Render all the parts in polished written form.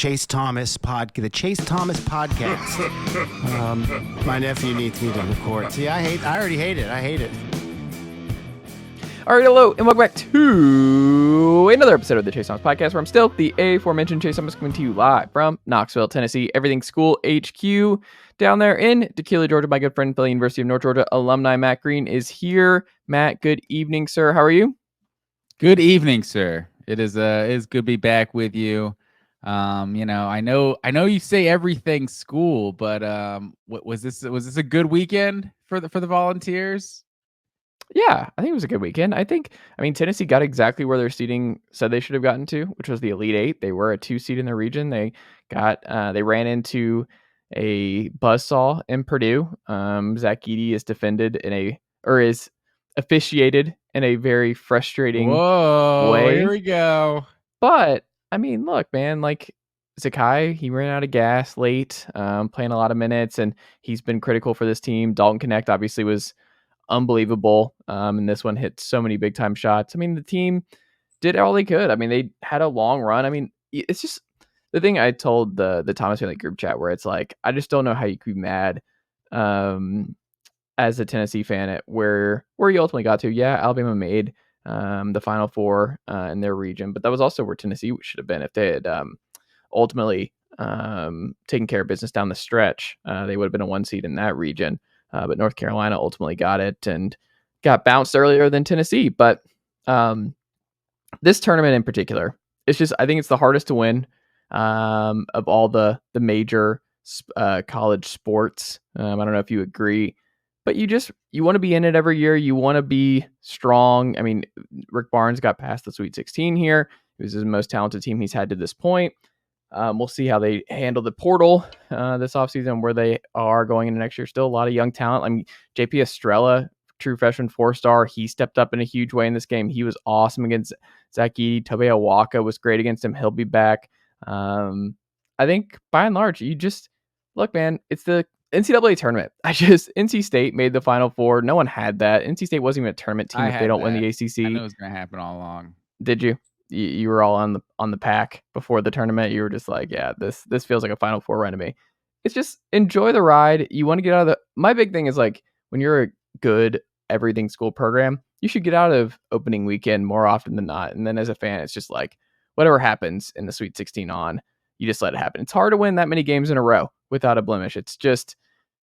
Chase Thomas podcast. My nephew needs me to record. See, I already hate it. I hate it. All right, hello, and welcome back to another episode of the Chase Thomas Podcast, where I'm still the aforementioned Chase Thomas, coming to you live from Knoxville, Tennessee, Everything School HQ down there in Dequan, Georgia. My good friend, the University of North Georgia alumni, Matt Green, is here. Matt, good evening, sir. How are you? Good evening, sir. It is good to be back with you. I know you say everything school, but what was this a good weekend for the Volunteers? Yeah, I think it was a good weekend. I mean, Tennessee got exactly where their seeding said they should have gotten to, which was the Elite Eight. They were a 2 seed in their region. They ran into a buzzsaw in Purdue. Zach Edey is officiated in a very frustrating way. Here we go. But I mean, look, man, like Zakai, he ran out of gas late, playing a lot of minutes, and he's been critical for this team. Dalton Connect obviously was unbelievable. And this one hit so many big time shots. I mean, the team did all they could. I mean, they had a long run. I mean, it's just the thing I told the Thomas Family group chat, where it's like, I just don't know how you could be mad as a Tennessee fan at where you ultimately got to. Yeah, Alabama made the Final Four in their region, but that was also where Tennessee should have been if they had ultimately taken care of business down the stretch. They would have been a 1 seed in that region. But North Carolina ultimately got it and got bounced earlier than Tennessee. But this tournament in particular, I think it's the hardest to win of all the major college sports. I don't know if you agree, but you want to be in it every year. You want to be strong. I mean, Rick Barnes got past the Sweet 16 here. It was his most talented team he's had to this point. We'll see how they handle the portal this offseason, where they are going into next year. Still a lot of young talent. I mean, JP Estrella, true freshman 4-star, he stepped up in a huge way in this game. He was awesome against Zach Edey. Tobe Awaka was great against him. He'll be back. I think by and large, look, man, it's the NCAA tournament. NC State made the Final Four. No one had that. NC State wasn't even a tournament team if they don't win the ACC. I knew it was going to happen all along. Did you? You were all on the pack before the tournament. You were just like, yeah, this feels like a Final Four run to me. It's just enjoy the ride. You want to get out of my big thing is, like, when you're a good everything school program, you should get out of opening weekend more often than not. And then as a fan, it's just like, whatever happens in the Sweet 16 on, you just let it happen. It's hard to win that many games in a row without a blemish. It's just,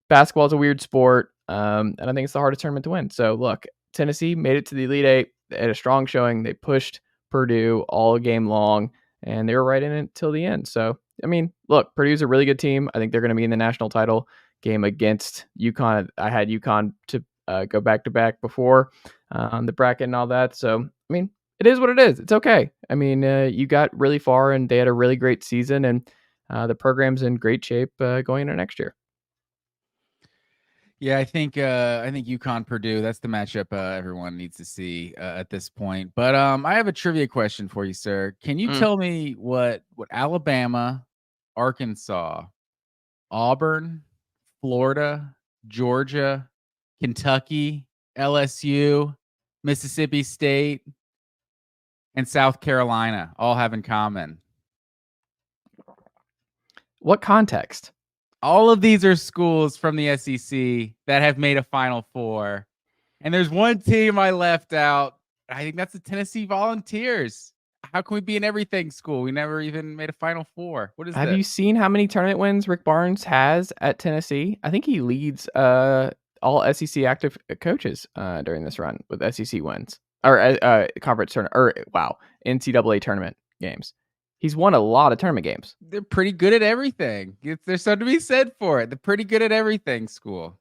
basketball is a weird sport. And I think it's the hardest tournament to win. So look, Tennessee made it to the Elite Eight. They had a strong showing. They pushed Purdue all game long, and they were right in it till the end. So, I mean, look, Purdue's a really good team. I think they're going to be in the national title game against UConn. I had UConn to go back-to-back before on the bracket and all that. So, I mean, it is what it is. It's okay. I mean, you got really far, and they had a really great season, and the program's in great shape going into next year. Yeah, I think UConn Purdue, that's the matchup everyone needs to see at this point. But I have a trivia question for you, sir. Can you tell me what Alabama, Arkansas, Auburn, Florida, Georgia, Kentucky, LSU, Mississippi State, and South Carolina all have in common? What context? All of these are schools from the SEC that have made a Final Four. And there's one team I left out. I think that's the Tennessee Volunteers. How can we be an everything school? We never even made a Final Four. What is that? Have you seen how many tournament wins Rick Barnes has at Tennessee? I think he leads all SEC active coaches during this run with SEC wins. Or conference tournament. Or, wow, NCAA tournament games. He's won a lot of tournament games. They're pretty good at everything. There's something to be said for it. They're pretty good at everything, school.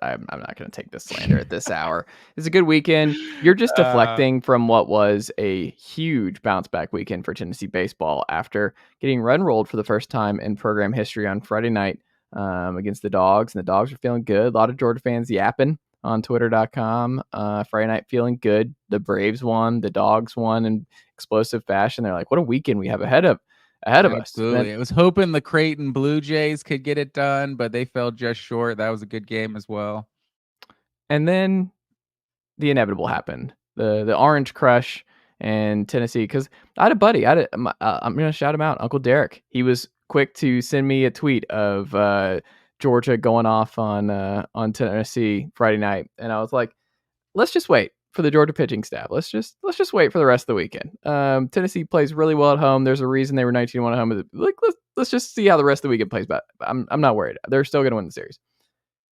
I'm not going to take this slander at this hour. It's a good weekend. You're just deflecting from what was a huge bounce back weekend for Tennessee baseball after getting run rolled for the first time in program history on Friday night against the Dogs. And the Dogs are feeling good. A lot of Georgia fans yapping on twitter.com. Friday night feeling good. The Braves won. The Dogs won in explosive fashion. They're like, what a weekend we have ahead of us. I was hoping the Creighton Blue Jays could get it done, but they fell just short. That was a good game as well. And then the inevitable happened. The Orange Crush and Tennessee, because I had a buddy. I'm going to shout him out, Uncle Derek. He was quick to send me a tweet of Georgia going off on Tennessee Friday night, and I was like, let's just wait for the Georgia pitching staff. Let's just wait for the rest of the weekend. Tennessee plays really well at home. There's a reason they were 19-1 at home. Like, let's just see how the rest of the weekend plays. But I'm not worried. They're still going to win the series.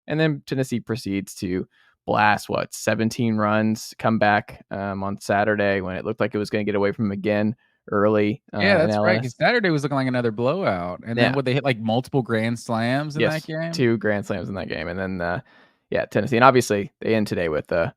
And then Tennessee proceeds to blast 17 runs, come back on Saturday when it looked like it was going to get away from them again early. Yeah, that's right. Because Saturday was looking like another blowout, and then they hit like multiple grand slams in that game. 2 grand slams in that game, and then Tennessee, and obviously they end today with a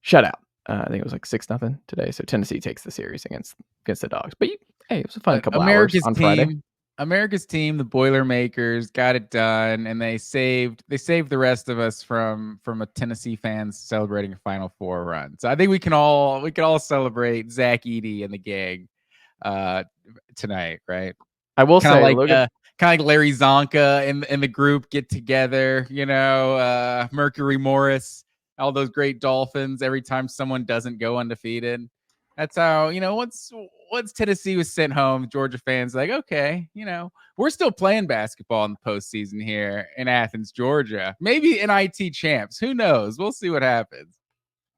shutout. I think it was like 6-0 today. So Tennessee takes the series against the Dogs. But hey, it was a fun couple hours on Friday. America's team, the Boilermakers, got it done, and they saved the rest of us from a Tennessee fans celebrating a Final Four run. So I think we can all celebrate Zach Edey and the gang tonight, right? I will say, kind of like Larry Zonka and the group get together, Mercury Morris, all those great Dolphins. Every time someone doesn't go undefeated, that's how, once Tennessee was sent home, Georgia fans like, okay, we're still playing basketball in the postseason here in Athens, Georgia. Maybe NIT champs. Who knows? We'll see what happens.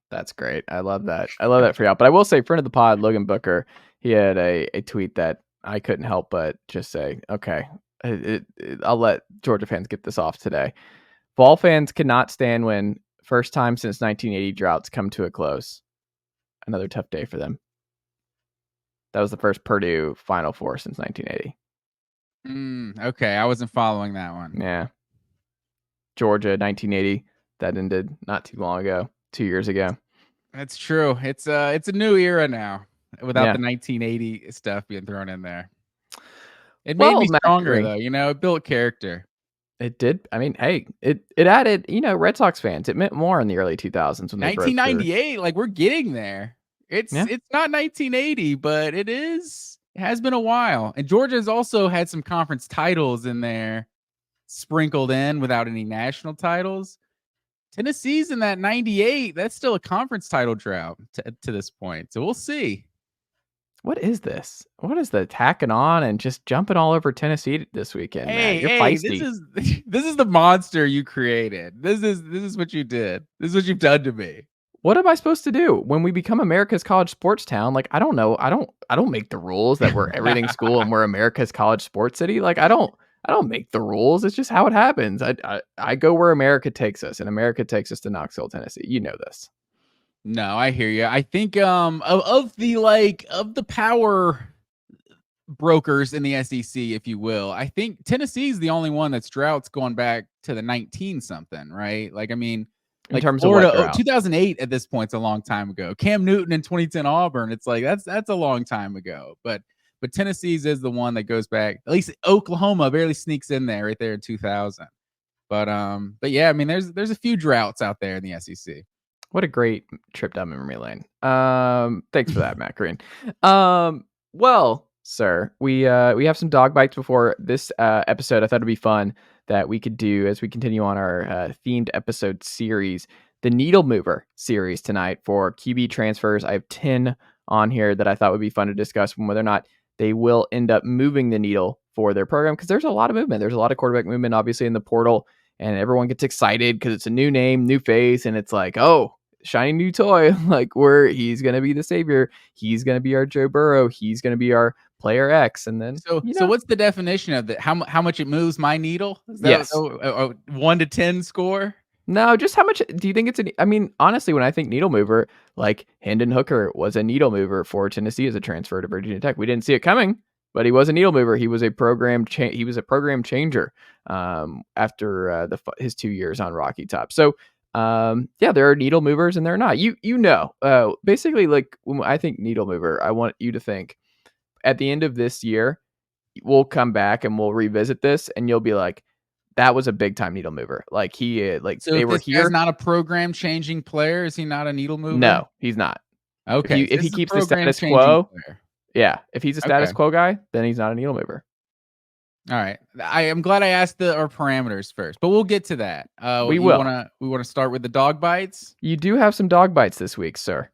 That's great. I love that. I love that for y'all. But I will say, friend of the pod, Logan Booker, he had a tweet that I couldn't help but just say, okay, I'll let Georgia fans get this off today. Vol fans cannot stand when first time since 1980 droughts come to a close. Another tough day for them. That was the first Purdue Final Four since 1980. Okay, I wasn't following that one. Yeah. Georgia, 1980. That ended not too long ago, 2 years ago. That's true. It's a new era now without the 1980 stuff being thrown in there. It made me stronger, though. It built character. It did. I mean, hey, it added, Red Sox fans. It meant more in the early 2000s when 1998, like we're getting there. It's not 1980, but it is. It has been a while. And Georgia's also had some conference titles in there sprinkled in without any national titles. Tennessee's in that 98. That's still a conference title drought to this point. So we'll see. What is this? What is the tacking on and just jumping all over Tennessee this weekend? Hey, You're feisty. This is the monster you created. This is what you did. This is what you've done to me. What am I supposed to do when we become America's college sports town? Like, I don't know. I don't make the rules that we're everything school and we're America's college sports city. Like, I don't make the rules. It's just how it happens. I go where America takes us, and America takes us to Knoxville, Tennessee. You know this. No, I hear you. I think of the power brokers in the SEC, if you will, I think Tennessee's the only one that's droughts going back to the 19 something, right? Like, I mean, in terms Florida, of 2008 at this point, it's a long time ago. Cam Newton in 2010 Auburn, it's like that's a long time ago. But Tennessee's is the one that goes back. At least Oklahoma barely sneaks in there right there in 2000. But yeah, I mean, there's a few droughts out there in the SEC. What a great trip down memory lane. Thanks for that, Matt Green. Well, sir, we have some dog bites before this episode. I thought it'd be fun that we could do as we continue on our themed episode series, the Needle Mover series tonight for QB transfers. I have 10 on here that I thought would be fun to discuss whether or not they will end up moving the needle for their program, because there's a lot of movement. There's a lot of quarterback movement, obviously, in the portal, and everyone gets excited because it's a new name, new face, and it's like, oh, shiny new toy, like he's going to be the savior. He's going to be our Joe Burrow. He's going to be our player X. And then, so what's the definition of that? How much it moves my needle? Is that yes. a 1 to 10 score? No, just how much do you think I mean, honestly, when I think needle mover, like Hendon Hooker was a needle mover for Tennessee as a transfer to Virginia Tech. We didn't see it coming, but he was a needle mover. He was a program changer after his 2 years on Rocky Top. So, there are needle movers and there are not. Basically, like when I think needle mover, I want you to think at the end of this year, we'll come back and we'll revisit this, and you'll be like, that was a big time needle mover. Like so they were here. He's not a program changing player. Is he not a needle mover? No, he's not. Okay. If he keeps the status quo, if he's a status quo guy, then he's not a needle mover. All right. I am glad I asked our parameters first, but we'll get to that. We will. We want to start with the dog bites. You do have some dog bites this week, sir.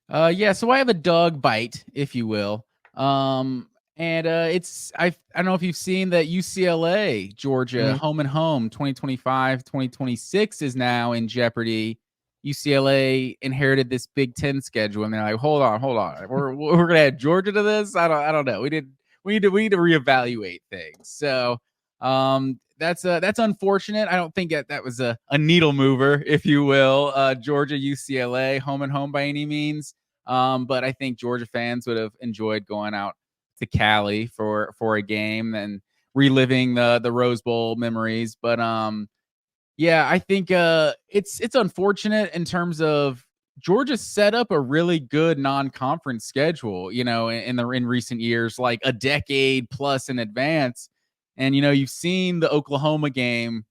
Yeah, so I have a dog bite, if you will. And it's I don't know if you've seen that UCLA, Georgia, home and home 2025, 2026 is now in jeopardy. UCLA inherited this Big Ten schedule, and they're like, hold on. We're gonna add Georgia to this. I don't know. We need to reevaluate things. So that's unfortunate. I don't think that was a needle mover, if you will. Georgia, UCLA, home and home by any means. But I think Georgia fans would have enjoyed going out to Cali for a game and reliving the Rose Bowl memories. But yeah, I think it's unfortunate in terms of Georgia set up a really good non-conference schedule, in recent years, like a decade plus in advance. And you've seen the Oklahoma game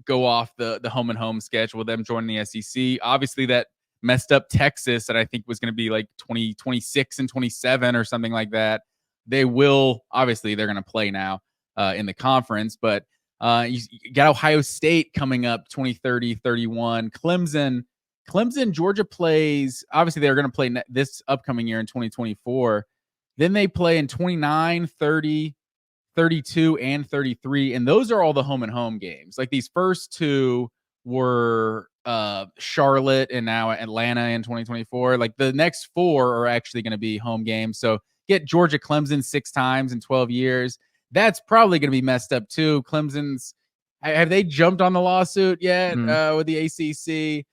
go off the home and home schedule, them joining the SEC. Obviously, that messed up Texas, that I think was going to be like 2026 and 27 or something like that. They're going to play now in the conference, but you got Ohio State coming up 2030, 31. Clemson, Georgia plays. Obviously, they're going to play this upcoming year in 2024. Then they play in 29, 30, 32, and 33. And those are all the home and home games. Like these first two were Charlotte and now Atlanta in 2024. Like the next four are actually going to be home games. So get Georgia Clemson 6 times in 12 years. That's probably going to be messed up too. Clemson's, have they jumped on the lawsuit yet with the ACC?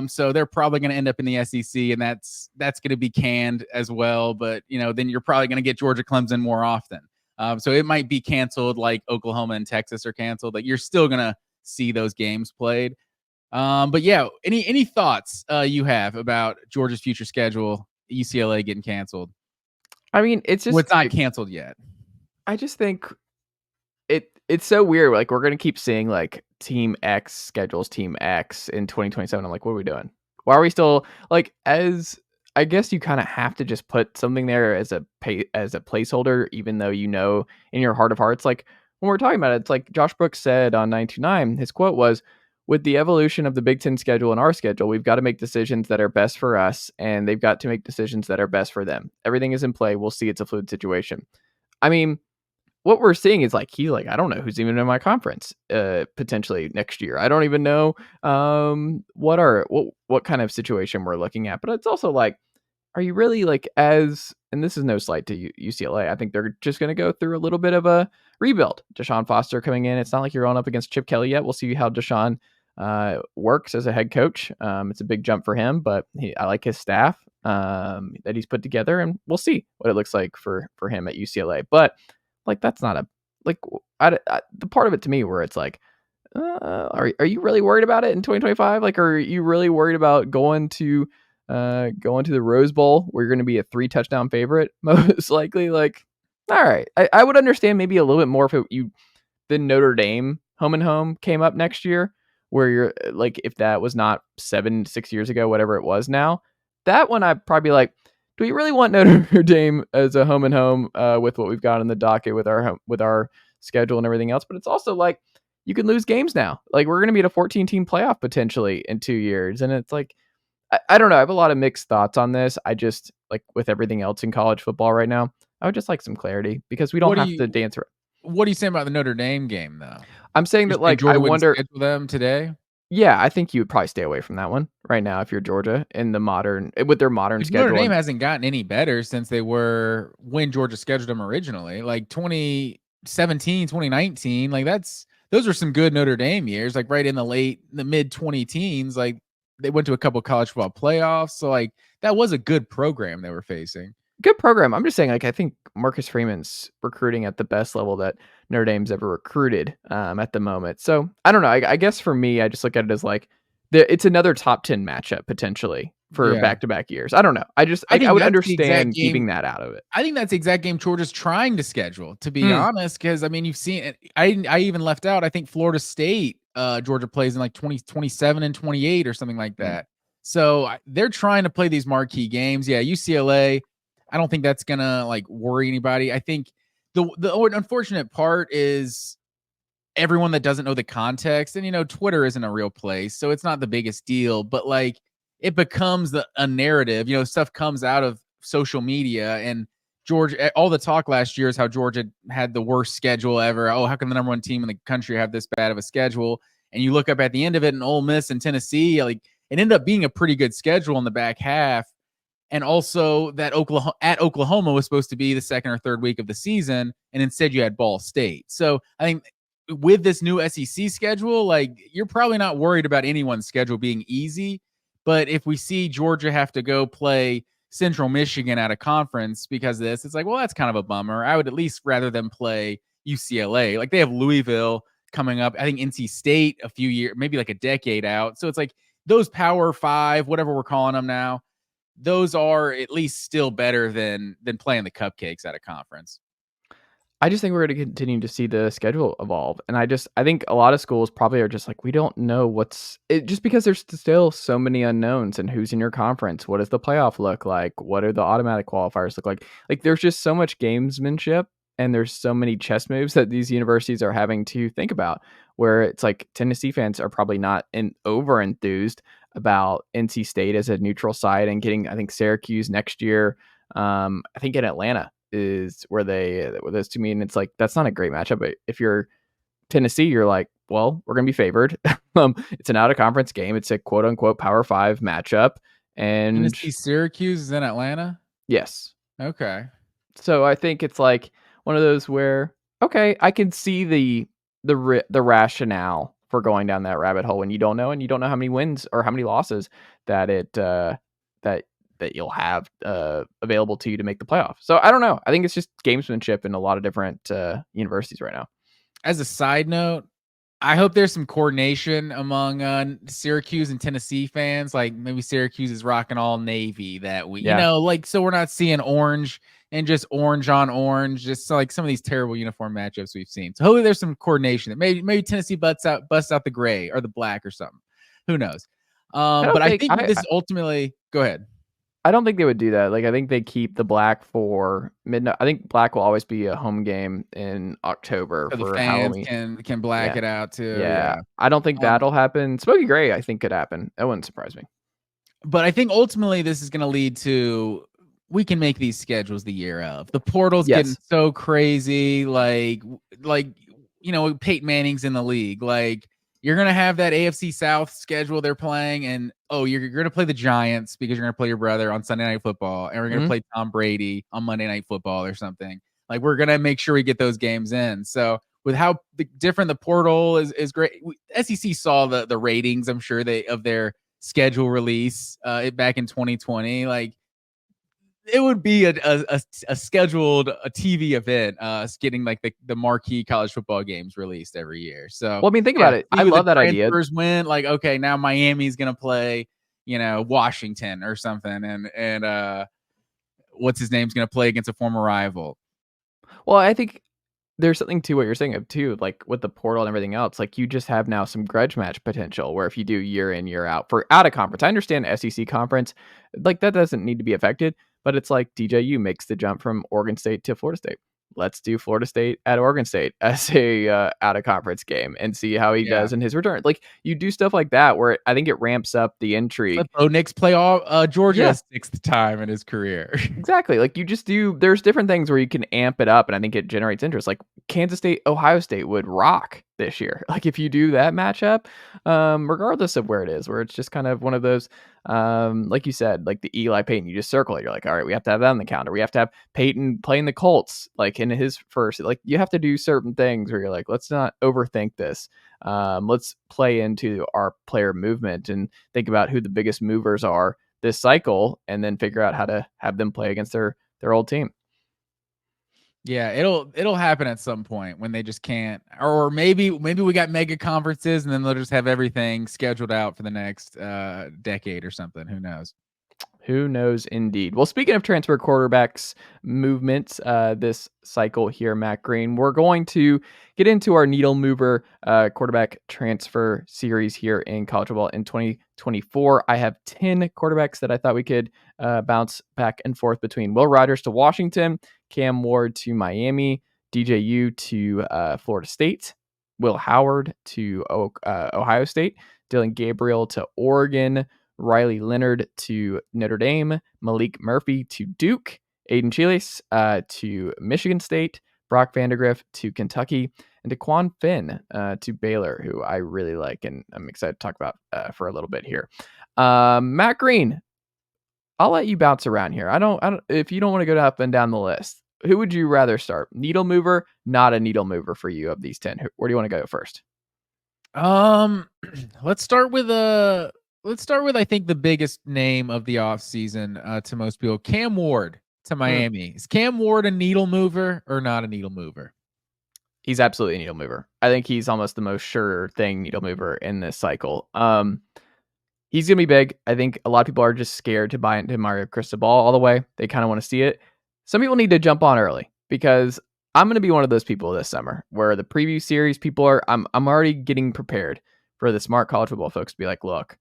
So they're probably going to end up in the SEC, and that's going to be canned as well. But then you're probably going to get Georgia Clemson more often. So it might be canceled like Oklahoma and Texas are canceled. Like you're still going to see those games played. But yeah, any thoughts you have about Georgia's future schedule, UCLA getting canceled? I mean, it's not canceled yet. I just think it's so weird. Like we're gonna keep seeing like Team X schedules Team X in 2027. I'm like, what are we doing? Why are we still like? As I guess you kind of have to just put something there as a placeholder, even though in your heart of hearts, like when we're talking about it, it's like Josh Brooks said on 929. His quote was, "With the evolution of the Big Ten schedule and our schedule, we've got to make decisions that are best for us, and they've got to make decisions that are best for them. Everything is in play. We'll see. It's a fluid situation." I mean, what we're seeing is like I don't know who's even in my conference potentially next year. I don't even know what kind of situation we're looking at. But it's also like, are you really like and this is no slight to UCLA. I think they're just going to go through a little bit of a rebuild. Deshaun Foster coming in. It's not like you're going up against Chip Kelly yet. We'll see how Deshaun works as a head coach. It's a big jump for him, but I like his staff that he's put together, and we'll see what it looks like for him at UCLA. But like that's not the part of it to me where it's like, are you really worried about it in 2025? Like, are you really worried about going to the Rose Bowl where you're going to be a 3 touchdown favorite most likely? Like, all right, I would understand maybe a little bit more if the Notre Dame home and home came up next year, where you're like, if that was not 6 years ago, whatever it was now, that one I'd probably be like, do we really want Notre Dame as a home and home with what we've got in the docket with our schedule and everything else? But it's also like you can lose games now. Like we're going to be at a 14-team playoff potentially in 2 years, and it's like I don't know. I have a lot of mixed thoughts on this. I just like with everything else in college football right now, I would just like some clarity because we don't have to dance around. What are you saying about the Notre Dame game though? I'm saying that like I wonder schedule them today. Yeah, I think you would probably stay away from that one right now if you're Georgia with their modern schedule. Notre Dame hasn't gotten any better since they were when Georgia scheduled them originally, like 2017, 2019. Like those were some good Notre Dame years, like right in the mid 20 teens. Like they went to a couple of college football playoffs, so like that was a good program they were facing. Good program. I'm just saying, like, I think Marcus Freeman's recruiting at the best level that Notre Dame's ever recruited at the moment. So I don't know. I guess for me, I just look at it as like it's another top 10 matchup potentially for back-to-back years. I don't know. I would understand keeping that out of it. I think that's the exact game Georgia's trying to schedule, to be honest, because I mean, you've seen it. I even left out, I think Florida State, Georgia plays in like 2027 and 28 or something like that. So they're trying to play these marquee games. Yeah, UCLA, I don't think that's gonna like worry anybody. I think the unfortunate part is everyone that doesn't know the context, and Twitter isn't a real place, so it's not the biggest deal. But like, it becomes a narrative. Stuff comes out of social media, and Georgia, all the talk last year is how Georgia had the worst schedule ever. Oh, how can the number one team in the country have this bad of a schedule? And you look up at the end of it, and Ole Miss and Tennessee, like it ended up being a pretty good schedule in the back half. And also that Oklahoma was supposed to be the second or third week of the season, and instead you had Ball State. So I think with this new SEC schedule, like you're probably not worried about anyone's schedule being easy. But if we see Georgia have to go play Central Michigan at a conference because of this, it's like, well, that's kind of a bummer. I would at least rather them play UCLA. Like they have Louisville coming up. I think NC State a few years, maybe like a decade out. So it's like those Power Five, whatever we're calling them now, those are at least still better than playing the cupcakes at a conference. I just think we're going to continue to see the schedule evolve. And I think a lot of schools probably are just like, we don't know just because there's still so many unknowns and who's in your conference. What does the playoff look like? What do the automatic qualifiers look like? Like there's just so much gamesmanship and there's so many chess moves that these universities are having to think about, where it's like Tennessee fans are probably not over enthused about NC State as a neutral site and getting, I think, Syracuse next year. I think in Atlanta is where those two meet, and it's like that's not a great matchup. But if you're Tennessee, you're like, well, we're gonna be favored. It's an out of conference game. It's a quote unquote Power 5 matchup, and Tennessee Syracuse is in Atlanta. Yes. Okay. So I think it's like one of those where okay, I can see the rationale for going down that rabbit hole when you don't know, and you don't know how many wins or how many losses that that you'll have available to you to make the playoff. So I don't know. I think it's just gamesmanship in a lot of different universities right now. As a side note, I hope there's some coordination among Syracuse and Tennessee fans. Like maybe Syracuse is rocking all Navy that week, so we're not seeing orange and just orange on orange, just like some of these terrible uniform matchups we've seen. So hopefully there's some coordination. That maybe Tennessee busts out the gray or the black or something. Who knows? But I think this ultimately. Go ahead. I don't think they would do that. Like, I think they keep the black for midnight. I think black will always be a home game in October so for the fans Halloween. Can black it out too. Yeah. I don't think that'll happen. Smoky gray, I think, could happen. That wouldn't surprise me. But I think ultimately this is going to lead to we can make these schedules the year of. The portal's getting so crazy. Like Peyton Manning's in the league. Like, you're going to have that AFC South schedule they're playing, and you're going to play the Giants because you're going to play your brother on Sunday Night Football, and we're going to play Tom Brady on Monday Night Football or something. Like, we're going to make sure we get those games in. So with how different the portal is great. SEC saw the ratings, I'm sure, of their schedule release back in 2020. Like, it would be a scheduled TV event, getting like the marquee college football games released every year. So, well, I mean, think about it. I love that idea. Win, like, okay, now Miami's gonna play, Washington or something, and what's his name's gonna play against a former rival. Well, I think there's something to what you're saying of too, like with the portal and everything else. Like, you just have now some grudge match potential where if you do year in, year out for out of conference, I understand SEC conference, like that doesn't need to be affected. But it's like DJU makes the jump from Oregon State to Florida State. Let's do Florida State at Oregon State as a out of conference game and see how he does in his return. Like, you do stuff like that where I think it ramps up the intrigue. Let Bo Nix play all Georgia sixth time in his career. Exactly. Like, you just do. There's different things where you can amp it up, and I think it generates interest. Like Kansas State, Ohio State would rock this year. Like, if you do that matchup, regardless of where it is, where it's just kind of one of those. Like you said, like the Eli Peyton, you just circle it. You're like, all right, we have to have that on the calendar. We have to have Peyton playing the Colts, like in his first, like you have to do certain things where you're like, let's not overthink this. Let's play into our player movement and think about who the biggest movers are this cycle, and then figure out how to have them play against their old team. Yeah, it'll happen at some point when they just can't, or maybe we got mega conferences and then they'll just have everything scheduled out for the next decade or something. Who knows? Who knows indeed. Well, speaking of transfer quarterbacks movements this cycle here, Matt Green, we're going to get into our needle mover quarterback transfer series here in college football in 2024. I have 10 quarterbacks that I thought we could bounce back and forth between Will Rogers to Washington, Cam Ward to Miami, DJU to Florida State, Will Howard to Ohio State, Dillion Gabriel to Oregon, Riley Leonard to Notre Dame, Maalik Murphy to Duke, Aidan Chiles to Michigan State, Brock Vandagriff to Kentucky, and Dequan Finn to Baylor, who I really like and I'm excited to talk about for a little bit here. Matt Green, I'll let you bounce around here. I don't. If you don't want to go up and down the list, who would you rather start? Needle mover, not a needle mover for you of these 10. Where do you want to go first? Let's start with I think the biggest name of the offseason to most people, Cam Ward to Miami. Is Cam Ward a needle mover or not a needle mover? He's absolutely a needle mover. I think he's almost the most sure thing needle mover in this cycle. He's going to be big. I think a lot of people are just scared to buy into Mario Cristobal all the way. They kind of want to see it. Some people need to jump on early because I'm going to be one of those people this summer where the preview series people are, I'm already getting prepared for the smart college football folks to be like, look,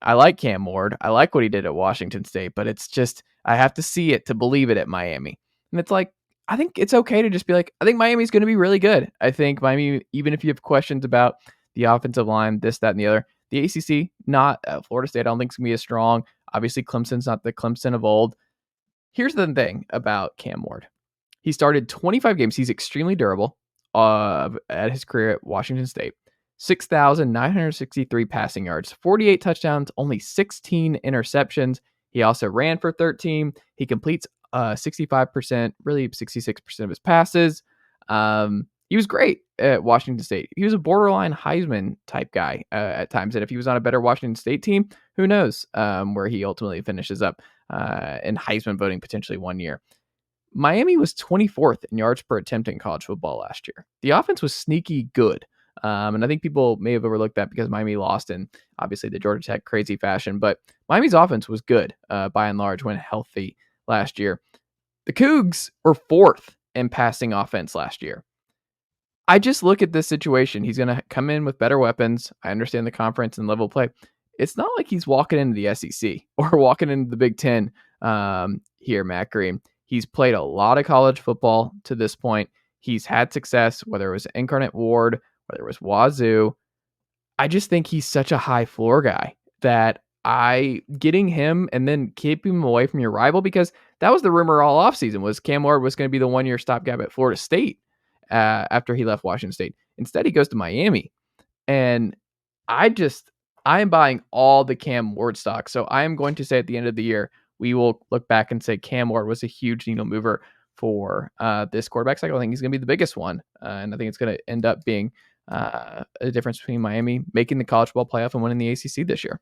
I like Cam Ward. I like what he did at Washington State, but it's just, I have to see it to believe it at Miami. And it's like, I think it's okay to just be like, I think Miami's going to be really good. I think Miami, even if you have questions about the offensive line, this, that, and the other, the ACC, not Florida State, I don't think it's going to be as strong. Obviously, Clemson's not the Clemson of old. Here's the thing about Cam Ward. He started 25 games. He's extremely durable at his career at Washington State. 6,963 passing yards, 48 touchdowns, only 16 interceptions. He also ran for 13. He completes 65%, really 66% of his passes. He was great at Washington State. He was a borderline Heisman type guy at times. And if he was on a better Washington State team, who knows where he ultimately finishes up in Heisman voting potentially one year. Miami was 24th in yards per attempt in college football last year. The offense was sneaky good. And I think people may have overlooked that because Miami lost in obviously the Georgia Tech crazy fashion. But Miami's offense was good by and large when healthy last year. The Cougs were 4th in passing offense last year. I just look at this situation. He's going to come in with better weapons. I understand the conference and level of play. It's not like he's walking into the SEC or walking into the Big Ten here, Matt Green. He's played a lot of college football to this point. He's had success, whether it was Incarnate Ward, whether it was Wazoo. I just think he's such a high floor guy that getting him and then keeping him away from your rival, because that was the rumor all offseason was Cam Ward was going to be the 1 year stopgap at Florida State after he left Washington State. Instead, he goes to Miami. And I am buying all the Cam Ward stock. So I am going to say at the end of the year, we will look back and say Cam Ward was a huge needle mover for this quarterback cycle. I think he's going to be the biggest one. And I think it's going to end up being a difference between Miami making the college football playoff and winning the ACC this year.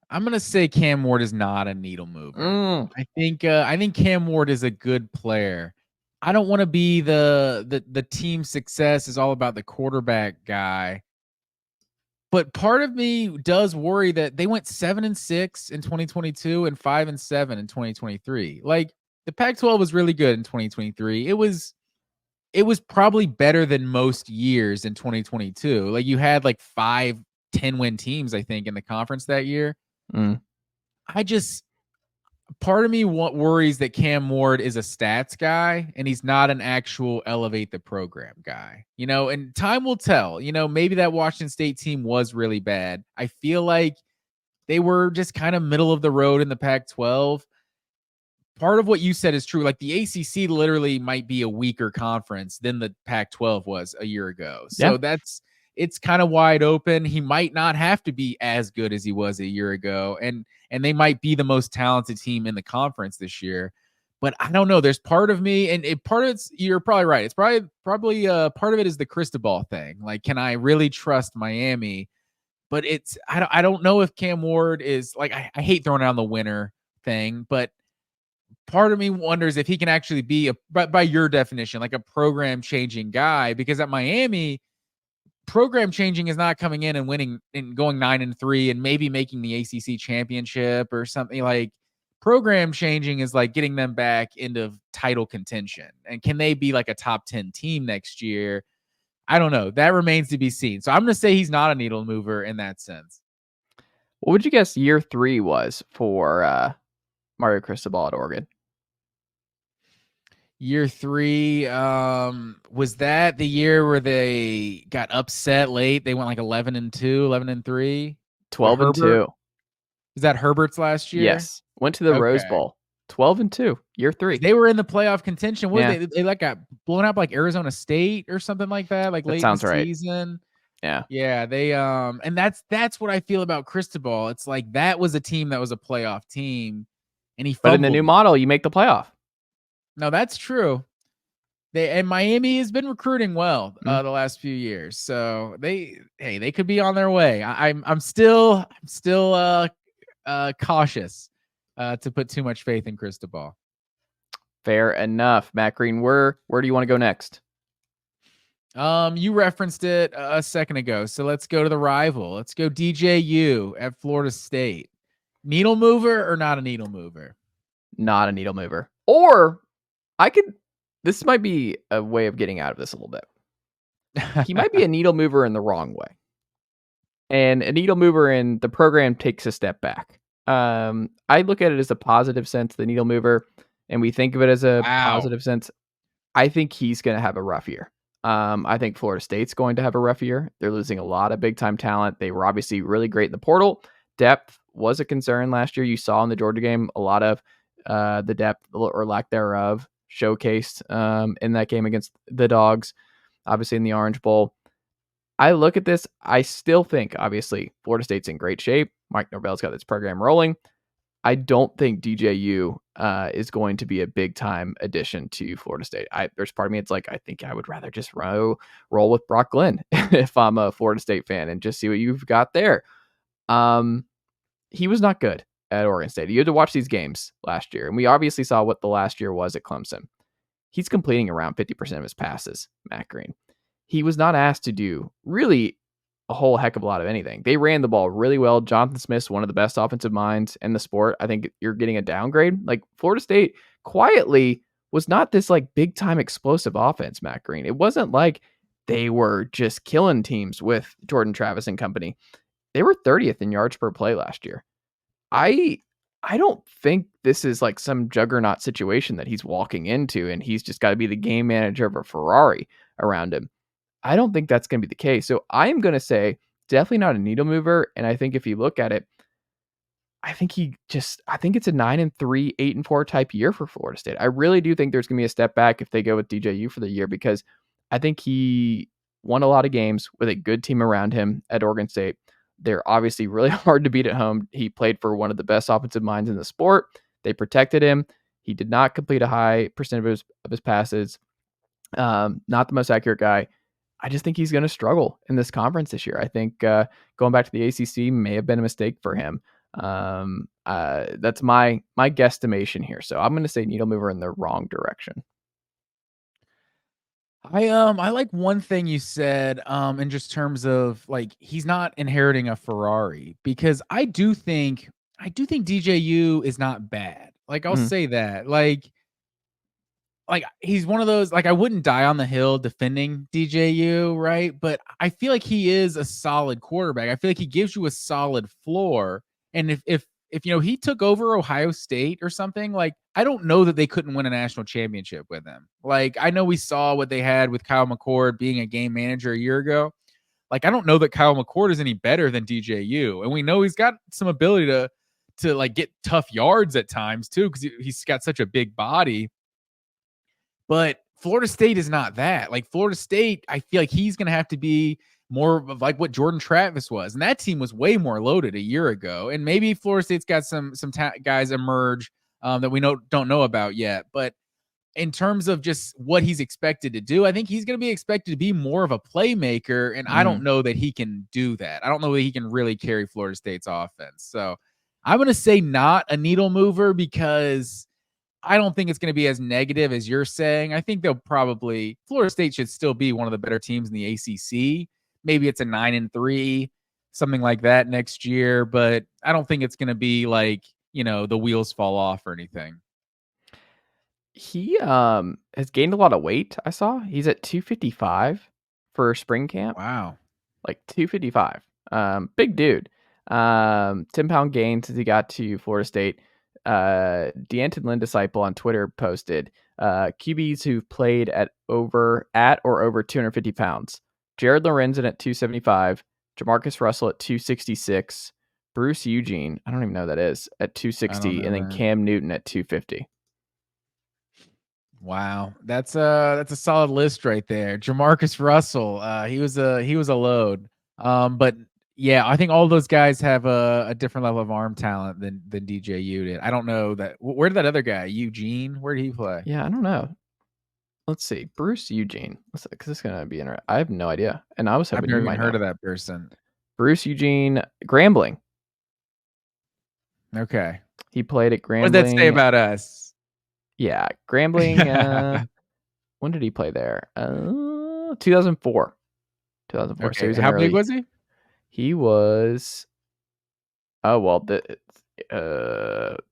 I'm going to say Cam Ward is not a needle mover. I think Cam Ward is a good player. I don't want to be the team success is all about the quarterback guy. But part of me does worry that they went 7-6 in 2022 and 5-7 in 2023. Like the Pac-12 was really good in 2023. It was probably better than most years in 2022. Like you had like 5 10-win teams, I think, in the conference that year. Part of me worries that Cam Ward is a stats guy and he's not an actual elevate the program guy, and time will tell. Maybe that Washington State team was really bad. I feel like they were just kind of middle of the road in the Pac-12. Part of what you said is true. Like the ACC literally might be a weaker conference than the Pac-12 was a year ago. So it's kind of wide open. He might not have to be as good as he was a year ago. And they might be the most talented team in the conference this year. But I don't know. There's part of me, and you're probably right. It's probably part of it is the Cristobal thing. Like, can I really trust Miami? But I don't know if Cam Ward is like, I hate throwing out the winner thing, but part of me wonders if he can actually be by your definition, like a program changing guy, because at Miami, program changing is not coming in and winning and going 9-3 and maybe making the ACC championship or something. Like program changing is like getting them back into title contention. And can they be like a top 10 team next year? I don't know. That remains to be seen. So I'm going to say he's not a needle mover in that sense. What would you guess year 3 was for Mario Cristobal at Oregon? Year 3, was that the year where they got upset late? They went like 11-2, 11-3. 12-2. Is that Herbert's last year? Yes. Went to the Rose Bowl. 12-2, year 3. They were in the playoff contention. What Yeah. they like got blown out by like Arizona State or something like that, like late in the season. Yeah. Yeah, they and that's what I feel about Cristobal. It's like that was a team that was a playoff team, and he fumbled. But in the new model, you make the playoff. No, that's true. And Miami has been recruiting well the last few years, so they could be on their way. I'm still cautious to put too much faith in Cristobal. Fair enough, Matt Green. Where do you want to go next? You referenced it a second ago, so let's go to the rival. Let's go DJU at Florida State. Needle mover or not a needle mover? Not a needle mover. Or this might be a way of getting out of this a little bit. He might be a needle mover in the wrong way. And a needle mover in the program takes a step back. I look at it as a positive sense, the needle mover, and we think of it as a positive sense. I think he's going to have a rough year. I think Florida State's going to have a rough year. They're losing a lot of big-time talent. They were obviously really great in the portal. Depth was a concern last year. You saw in the Georgia game a lot of the depth or lack thereof showcased in that game against the Dogs, obviously in the Orange Bowl. I look at this, I still think, obviously, Florida State's in great shape. Mike Norvell's got this program rolling. I don't think DJU is going to be a big-time addition to Florida State. There's part of me, it's like, I think I would rather just roll with Brock Glenn if I'm a Florida State fan and just see what you've got there. He was not good at Oregon State. You had to watch these games last year, and we obviously saw what the last year was at Clemson. He's completing around 50% of his passes, Matt Green. He was not asked to do really a whole heck of a lot of anything. They ran the ball really well. Jonathan Smith's one of the best offensive minds in the sport. I think you're getting a downgrade. Like Florida State quietly was not this like big time explosive offense, Matt Green. It wasn't like they were just killing teams with Jordan Travis and company. They were 30th in yards per play last year. I don't think this is like some juggernaut situation that he's walking into and he's just got to be the game manager of a Ferrari around him. I don't think that's going to be the case. So I am going to say definitely not a needle mover. And I think if you look at it, I think it's a 9-3, 8-4 type year for Florida State. I really do think there's going to be a step back if they go with DJU for the year, because I think he won a lot of games with a good team around him at Oregon State. They're obviously really hard to beat at home. He played for one of the best offensive minds in the sport. They protected him. He did not complete a high percentage of his passes. Not the most accurate guy. I just think he's going to struggle in this conference this year. I think going back to the ACC may have been a mistake for him. That's my guesstimation here. So I'm going to say needle mover in the wrong direction. I like one thing you said in just terms of like he's not inheriting a Ferrari, because I do think DJU is not bad. Like I'll say that. Like he's one of those, like I wouldn't die on the hill defending DJU, right? But I feel like he is a solid quarterback. I feel like he gives you a solid floor. And if he took over Ohio State or something, like I don't know that they couldn't win a national championship with him. Like I know we saw what they had with Kyle McCord being a game manager a year ago. Like I don't know that Kyle McCord is any better than DJU, and we know he's got some ability to like get tough yards at times too, because he's got such a big body. But Florida State is not that. Like Florida State, I feel like he's going to have to be more of like what Jordan Travis was. And that team was way more loaded a year ago. And maybe Florida State's got some guys emerge that we don't know about yet. But in terms of just what he's expected to do, I think he's going to be expected to be more of a playmaker. And I don't know that he can do that. I don't know that he can really carry Florida State's offense. So I'm going to say not a needle mover, because I don't think it's going to be as negative as you're saying. I think Florida State should still be one of the better teams in the ACC. Maybe it's a 9-3, something like that next year, but I don't think it's going to be like, the wheels fall off or anything. He has gained a lot of weight. I saw he's at 255 for spring camp. Wow. Like 255. Big dude. 10-pound gain since he got to Florida State. D'Anton Lynn Disciple on Twitter posted QBs who've played at or over 250 pounds. Jared Lorenzen at 275, Jamarcus Russell at 266, Bruce Eugene, I don't even know who that is, at 260, and then that. Cam Newton at 250. Wow, that's a solid list right there. Jamarcus Russell, he was a load. But yeah, I think all those guys have a different level of arm talent than DJU did. I don't know that. Where did that other guy, Eugene? Where did he play? Yeah, I don't know. Let's see, Bruce Eugene. Because it's gonna be interesting. I have no idea, and I was hoping you I've never might even heard know. of that person. Bruce Eugene Grambling. Okay, He played at Grambling. what does that say about us? Yeah, Grambling. When did he play there? 2004. 2004. Okay, So he was how big was he? He was. Oh well, it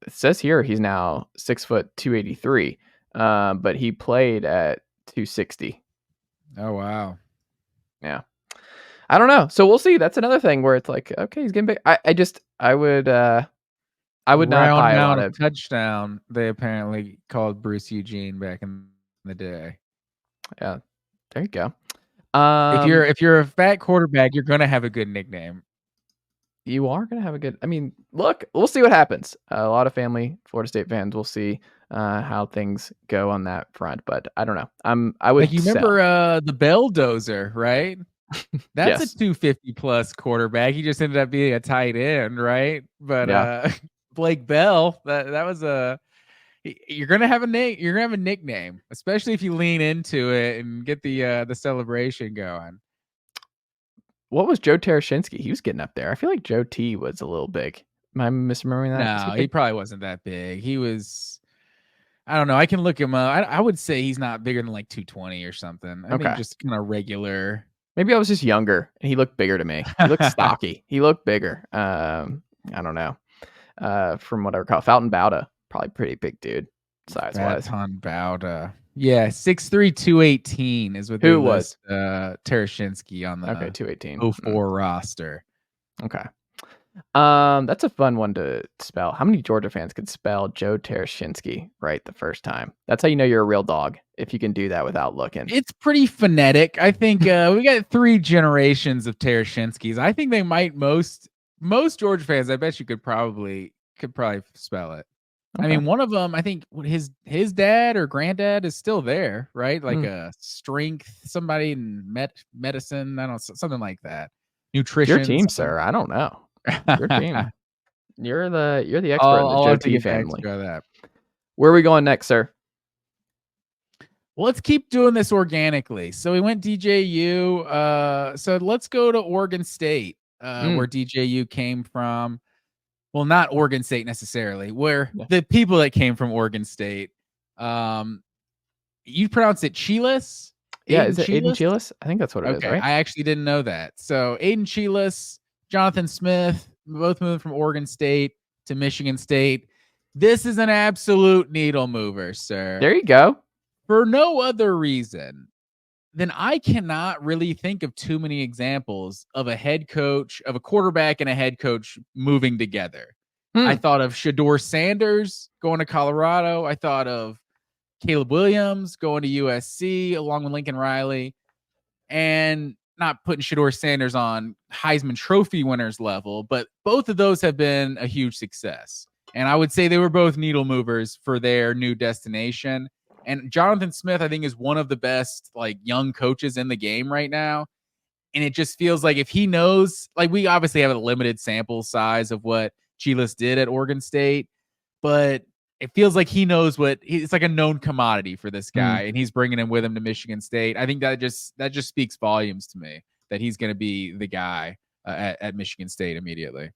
says here he's now 6 foot 283. But he played at 260. Oh wow. Yeah. I don't know. So we'll see. That's another thing where it's like, okay, he's getting big. I would not buy a lot of touchdown. They apparently called Bruce Eugene back in the day. Yeah, there you go. If you're a fat quarterback, you're gonna have a good nickname. You are gonna have a good. I mean, look, we'll see what happens. A lot of family Florida State fans will see how things go on that front, but I don't know. I would. Like you remember the Belldozer, right? That's Yes. a 250 plus quarterback. He just ended up being a tight end, right? But Yeah. Blake Bell, that was you're gonna have a name. You're gonna have a nickname, especially if you lean into it and get the celebration going. What was Joe Tereshinski? He was getting up there. I feel like Joe T was a little big. Am I misremembering that? No, he probably wasn't that big. He was. I don't know. I can look him up. I would say he's not bigger than like 220 or something. I mean, just kind of regular. Maybe I was just younger and he looked bigger to me. He looked stocky. He looked bigger. I don't know. From what I recall, Fountain Bauda, probably pretty big dude, size wise. Fountain Bauda. Yeah, 6'3", 218 is what Who was Tereshinski on the 218 04 roster. Okay. That's a fun one to spell. How many Georgia fans could spell Joe Tereshinski right the first time? That's how you know you're a real dog, if you can do that without looking. It's pretty phonetic. I think we got 3 generations of Tereshinskis. I think they might most Georgia fans. I bet you could probably spell it. Okay. I mean, one of them, I think his dad or granddad is still there, right? Like a strength, somebody in medicine, I don't know, something like that. Nutrition. Your team, sir. I don't know. Your team. You're the expert in the Joe T family. Where are we going next, sir? Well, let's keep doing this organically. So we went DJU. So let's go to Oregon State, where DJU came from. Well, not Oregon State necessarily, where the people that came from Oregon State. You pronounce it Chiles? Yeah, is it Aidan Chiles? I think that's what it is, right? I actually didn't know that. So Aidan Chiles, Jonathan Smith, both moved from Oregon State to Michigan State. This is an absolute needle mover, sir. There you go. For no other reason than I cannot really think of too many examples of a head coach, of a quarterback and a head coach moving together. I thought of Shedeur Sanders going to Colorado. I thought of Caleb Williams going to USC along with Lincoln Riley, and not putting Shedeur Sanders on Heisman Trophy winners level, but both of those have been a huge success. And I would say they were both needle movers for their new destination. And Jonathan Smith, I think, is one of the best like young coaches in the game right now. And it just feels like if he knows, like we obviously have a limited sample size of what Chiles did at Oregon State, but it feels like he knows it's like a known commodity for this guy, and he's bringing him with him to Michigan State. I think that just speaks volumes to me that he's going to be the guy at Michigan State immediately.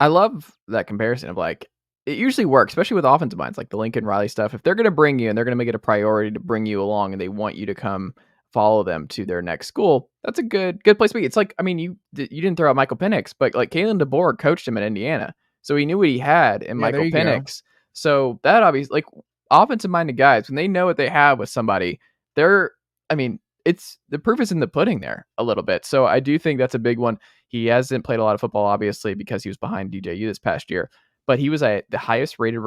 I love that comparison of like, it usually works, especially with offensive minds, like the Lincoln Riley stuff. If they're going to bring you and they're going to make it a priority to bring you along and they want you to come follow them to their next school, that's a good place to be. It's like, I mean, you didn't throw out Michael Penix, but like Kalen DeBoer coached him at Indiana. So he knew what he had in Michael Penix. So that obviously, like offensive minded guys, when they know what they have with somebody, it's the proof is in the pudding there a little bit. So I do think that's a big one. He hasn't played a lot of football, obviously, because he was behind DJU this past year. But he was the highest rated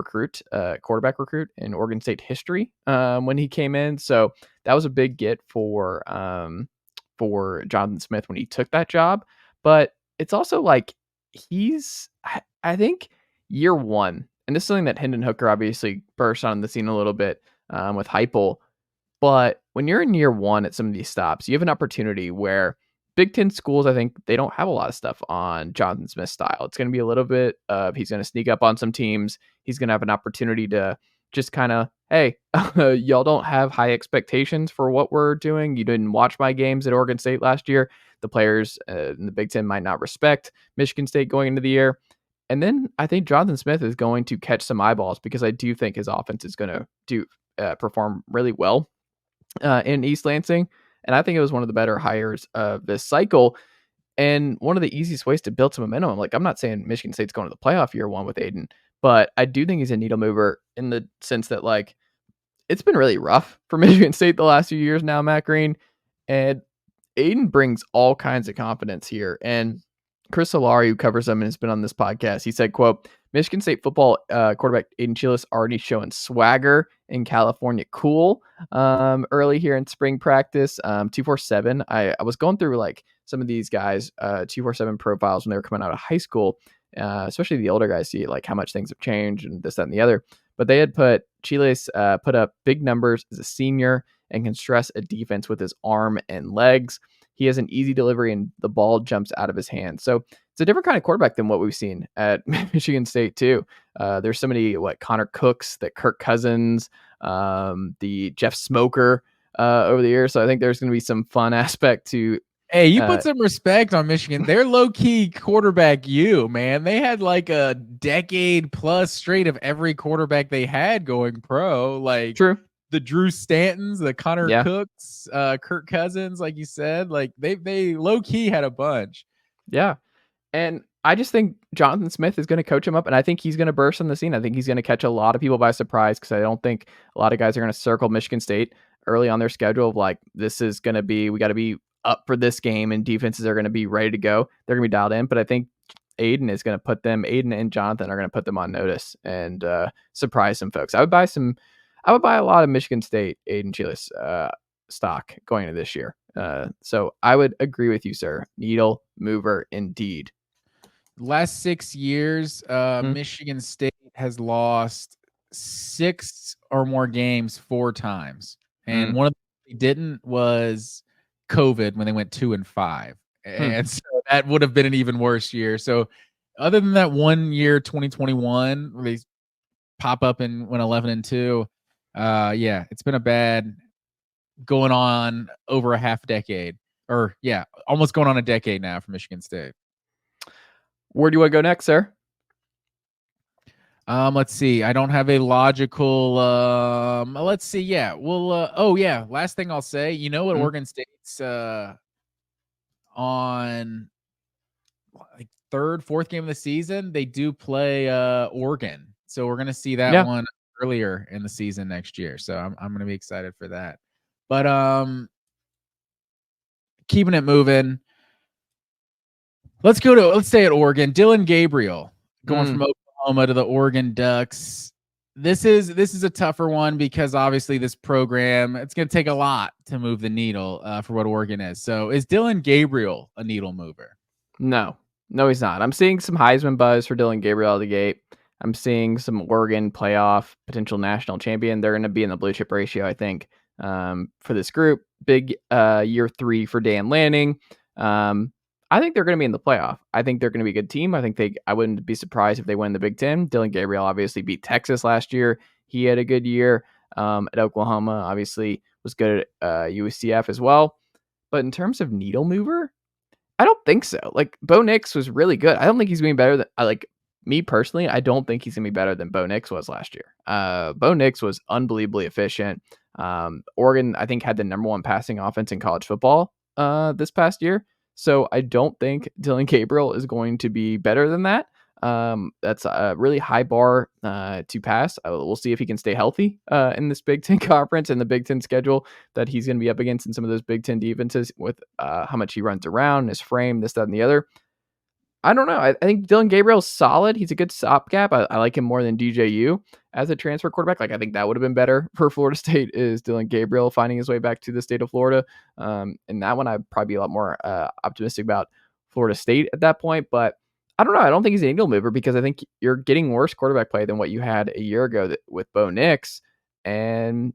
quarterback recruit in Oregon State history when he came in. So that was a big get for Jonathan Smith when he took that job. But it's also like I think year one, and this is something that Hendon Hooker obviously burst on the scene a little bit with Heupel. But when you're in year one at some of these stops, you have an opportunity where Big Ten schools, I think they don't have a lot of stuff on Jonathan Smith's style. It's going to be a little bit of he's going to sneak up on some teams. He's going to have an opportunity to just kind of, hey, y'all don't have high expectations for what we're doing. You didn't watch my games at Oregon State last year. The players in the Big Ten might not respect Michigan State going into the year. And then I think Jonathan Smith is going to catch some eyeballs because I do think his offense is going to perform really well in East Lansing. And I think it was one of the better hires of this cycle. And one of the easiest ways to build some momentum. Like, I'm not saying Michigan State's going to the playoff year one with Aidan, but I do think he's a needle mover in the sense that, like, it's been really rough for Michigan State the last few years now, Matt Green. And Aidan brings all kinds of confidence here. And Chris Solari, who covers them and has been on this podcast, he said, quote, Michigan State football quarterback Aidan Chiles already showing swagger in California cool early here in spring practice. 247. I was going through like some of these guys 247 profiles when they were coming out of high school, especially the older guys, see like how much things have changed and this, that, and the other. But they had put Chiles put up big numbers as a senior and can stress a defense with his arm and legs. He has an easy delivery and the ball jumps out of his hand. So it's a different kind of quarterback than what we've seen at Michigan State too. There's so many Connor Cooks, that Kirk Cousins, the Jeff Smoker over the years. So I think there's going to be some fun aspect to. Hey, you put some respect on Michigan. They're low key quarterback man. They had like a decade plus straight of every quarterback they had going pro. Like True. The Drew Stantons, the Connor Cooks, Kirk Cousins, like you said, like they low key had a bunch. Yeah. And I just think Jonathan Smith is going to coach him up, and I think he's going to burst on the scene. I think he's going to catch a lot of people by surprise because I don't think a lot of guys are going to circle Michigan State early on their schedule of like, this is going to be, we got to be up for this game and defenses are going to be ready to go. They're going to be dialed in, but I think Aidan and Jonathan are going to put them on notice and surprise some folks. I would buy a lot of Michigan State Aidan Chiles stock going into this year. So I would agree with you, sir. Needle mover indeed. Last 6 years, Michigan State has lost 6 or more games 4 times. And one of them they didn't was COVID when they went 2-5. And so that would have been an even worse year. So other than that one year, 2021, where they pop up and went 11-2, it's been a bad going on over a half decade, or almost going on a decade now for Michigan State. Where do you want to go next, sir? Let's see. I don't have a logical. Let's see. Yeah. Well. Last thing I'll say. You know what? Oregon State's on like 3rd, 4th game of the season. They do play Oregon, so we're gonna see that one earlier in the season next year. So I'm gonna be excited for that. But keeping it moving. Let's stay at Oregon. Dillion Gabriel going from Oklahoma to the Oregon Ducks. This is a tougher one because obviously this program, it's going to take a lot to move the needle for what Oregon is. So is Dillion Gabriel a needle mover? No, he's not. I'm seeing some Heisman buzz for Dillion Gabriel out of the gate. I'm seeing some Oregon playoff potential national champion. They're going to be in the blue chip ratio, I think, for this group. Big year 3 for Dan Lanning. I think they're going to be in the playoff. I think they're going to be a good team. I wouldn't be surprised if they win the Big Ten. Dillion Gabriel obviously beat Texas last year. He had a good year at Oklahoma. Obviously was good at UCF as well. But in terms of needle mover, I don't think so. Like, Bo Nix was really good. I don't think he's going to be better than, me personally, I don't think he's going to be better than Bo Nix was last year. Bo Nix was unbelievably efficient. Oregon, I think, had the number 1 passing offense in college football this past year. So I don't think Dillion Gabriel is going to be better than that. That's a really high bar to pass. We'll see if he can stay healthy in this Big Ten conference and the Big Ten schedule that he's going to be up against in some of those Big Ten defenses with how much he runs around, his frame, this, that, and the other. I don't know. I think Dillion Gabriel's solid. He's a good stopgap. I like him more than DJU as a transfer quarterback. I think that would have been better for Florida State is Dillion Gabriel finding his way back to the state of Florida. And that one, I'd probably be a lot more optimistic about Florida State at that point. But I don't know. I don't think he's a needle mover because I think you're getting worse quarterback play than what you had a year ago with Bo Nix. And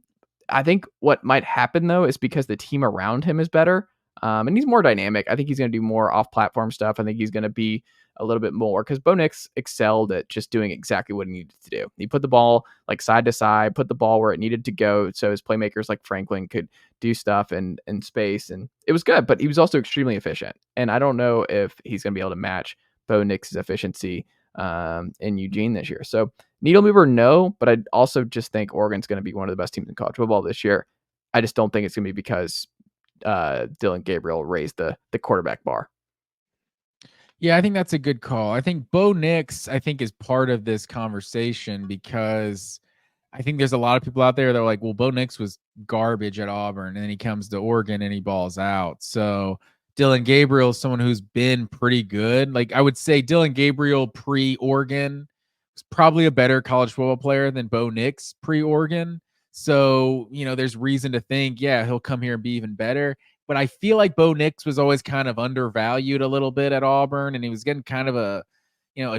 I think what might happen, though, is because the team around him is better and he's more dynamic. I think he's going to do more off-platform stuff. I think he's going to be a little bit more because Bo Nix excelled at just doing exactly what he needed to do. He put the ball like side to side, put the ball where it needed to go so his playmakers like Franklin could do stuff in space. And it was good, but he was also extremely efficient. And I don't know if he's going to be able to match Bo Nix's efficiency in Eugene this year. So needle mover, no, but I also just think Oregon's going to be one of the best teams in college football this year. I just don't think it's going to be because Dillion Gabriel raised the quarterback bar. Yeah, I think that's a good call. I think Bo Nix, is part of this conversation because I think there's a lot of people out there that are like, well, Bo Nix was garbage at Auburn, and then he comes to Oregon and he balls out. So Dillion Gabriel is someone who's been pretty good. Like I would say Dillion Gabriel pre-Oregon is probably a better college football player than Bo Nix pre-Oregon. So, there's reason to think, yeah, he'll come here and be even better. But I feel like Bo Nix was always kind of undervalued a little bit at Auburn, and he was getting kind of a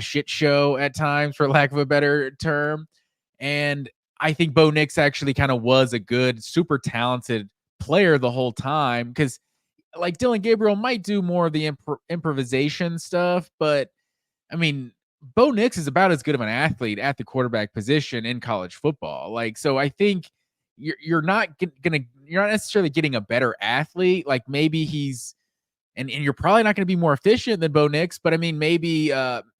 shit show at times, for lack of a better term. And I think Bo Nix actually kind of was a good, super talented player the whole time because like Dillion Gabriel might do more of the improvisation stuff, but I mean, Bo Nix is about as good of an athlete at the quarterback position in college football. Like, so I think you're not necessarily getting a better athlete. Like maybe he's, and you're probably not going to be more efficient than Bo Nix, but I mean, maybe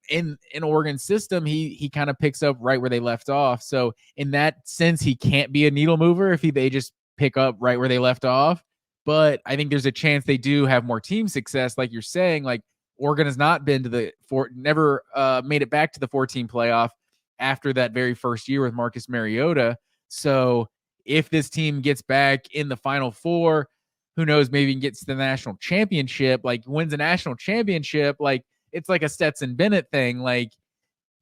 in Oregon's system, he kind of picks up right where they left off. So in that sense, he can't be a needle mover if they just pick up right where they left off. But I think there's a chance they do have more team success. Like you're saying, like Oregon has not been to never made it back to the 14 playoff after that very first year with Marcus Mariota. So if this team gets back in the Final Four, who knows, maybe gets to the national championship, like wins a national championship, like it's like a Stetson Bennett thing. Like,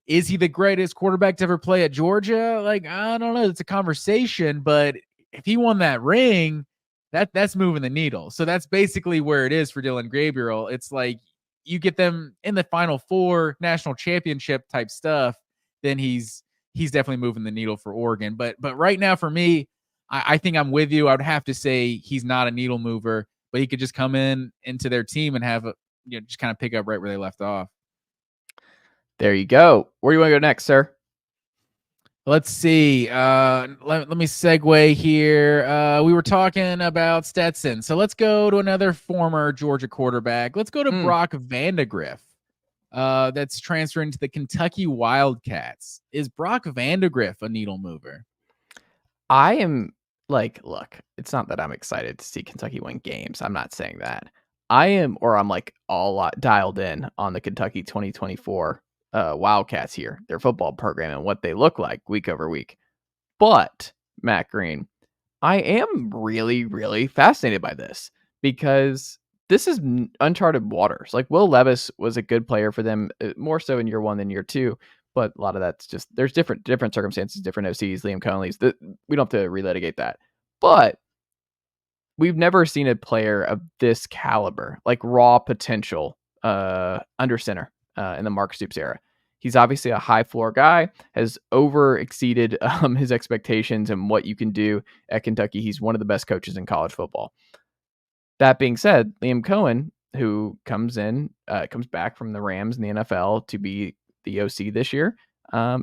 is he the greatest quarterback to ever play at Georgia? Like, I don't know. It's a conversation, but if he won that ring, that's moving the needle. So that's basically where it is for Dillion Gabriel. It's like you get them in the Final Four, national championship type stuff, then he's definitely moving the needle for Oregon. But right now for me, I think I'm with you. I would have to say he's not a needle mover, but he could just come into their team and have just kind of pick up right where they left off. There you go. Where do you want to go next, sir? Let's see. Let me segue here. We were talking about Stetson. So let's go to another former Georgia quarterback. Let's go to Brock Vandagriff. That's transferring to the Kentucky Wildcats. Is Brock Vandagriff a needle mover? I am like, look, it's not that I'm excited to see Kentucky win games. I'm not saying that. I'm like all dialed in on the Kentucky 2024 Wildcats here, their football program and what they look like week over week. But Matt Green, I am really, really fascinated by this because this is uncharted waters. Like Will Levis was a good player for them, more so in year one than year two. But a lot of that's just, there's different circumstances, different OCs, Liam Cohen's. We don't have to relitigate that. But we've never seen a player of this caliber, like raw potential, under center in the Mark Stoops era. He's obviously a high floor guy, has over exceeded his expectations and what you can do at Kentucky. He's one of the best coaches in college football. That being said, Liam Cohen, who comes back from the Rams in the NFL to be the OC this year,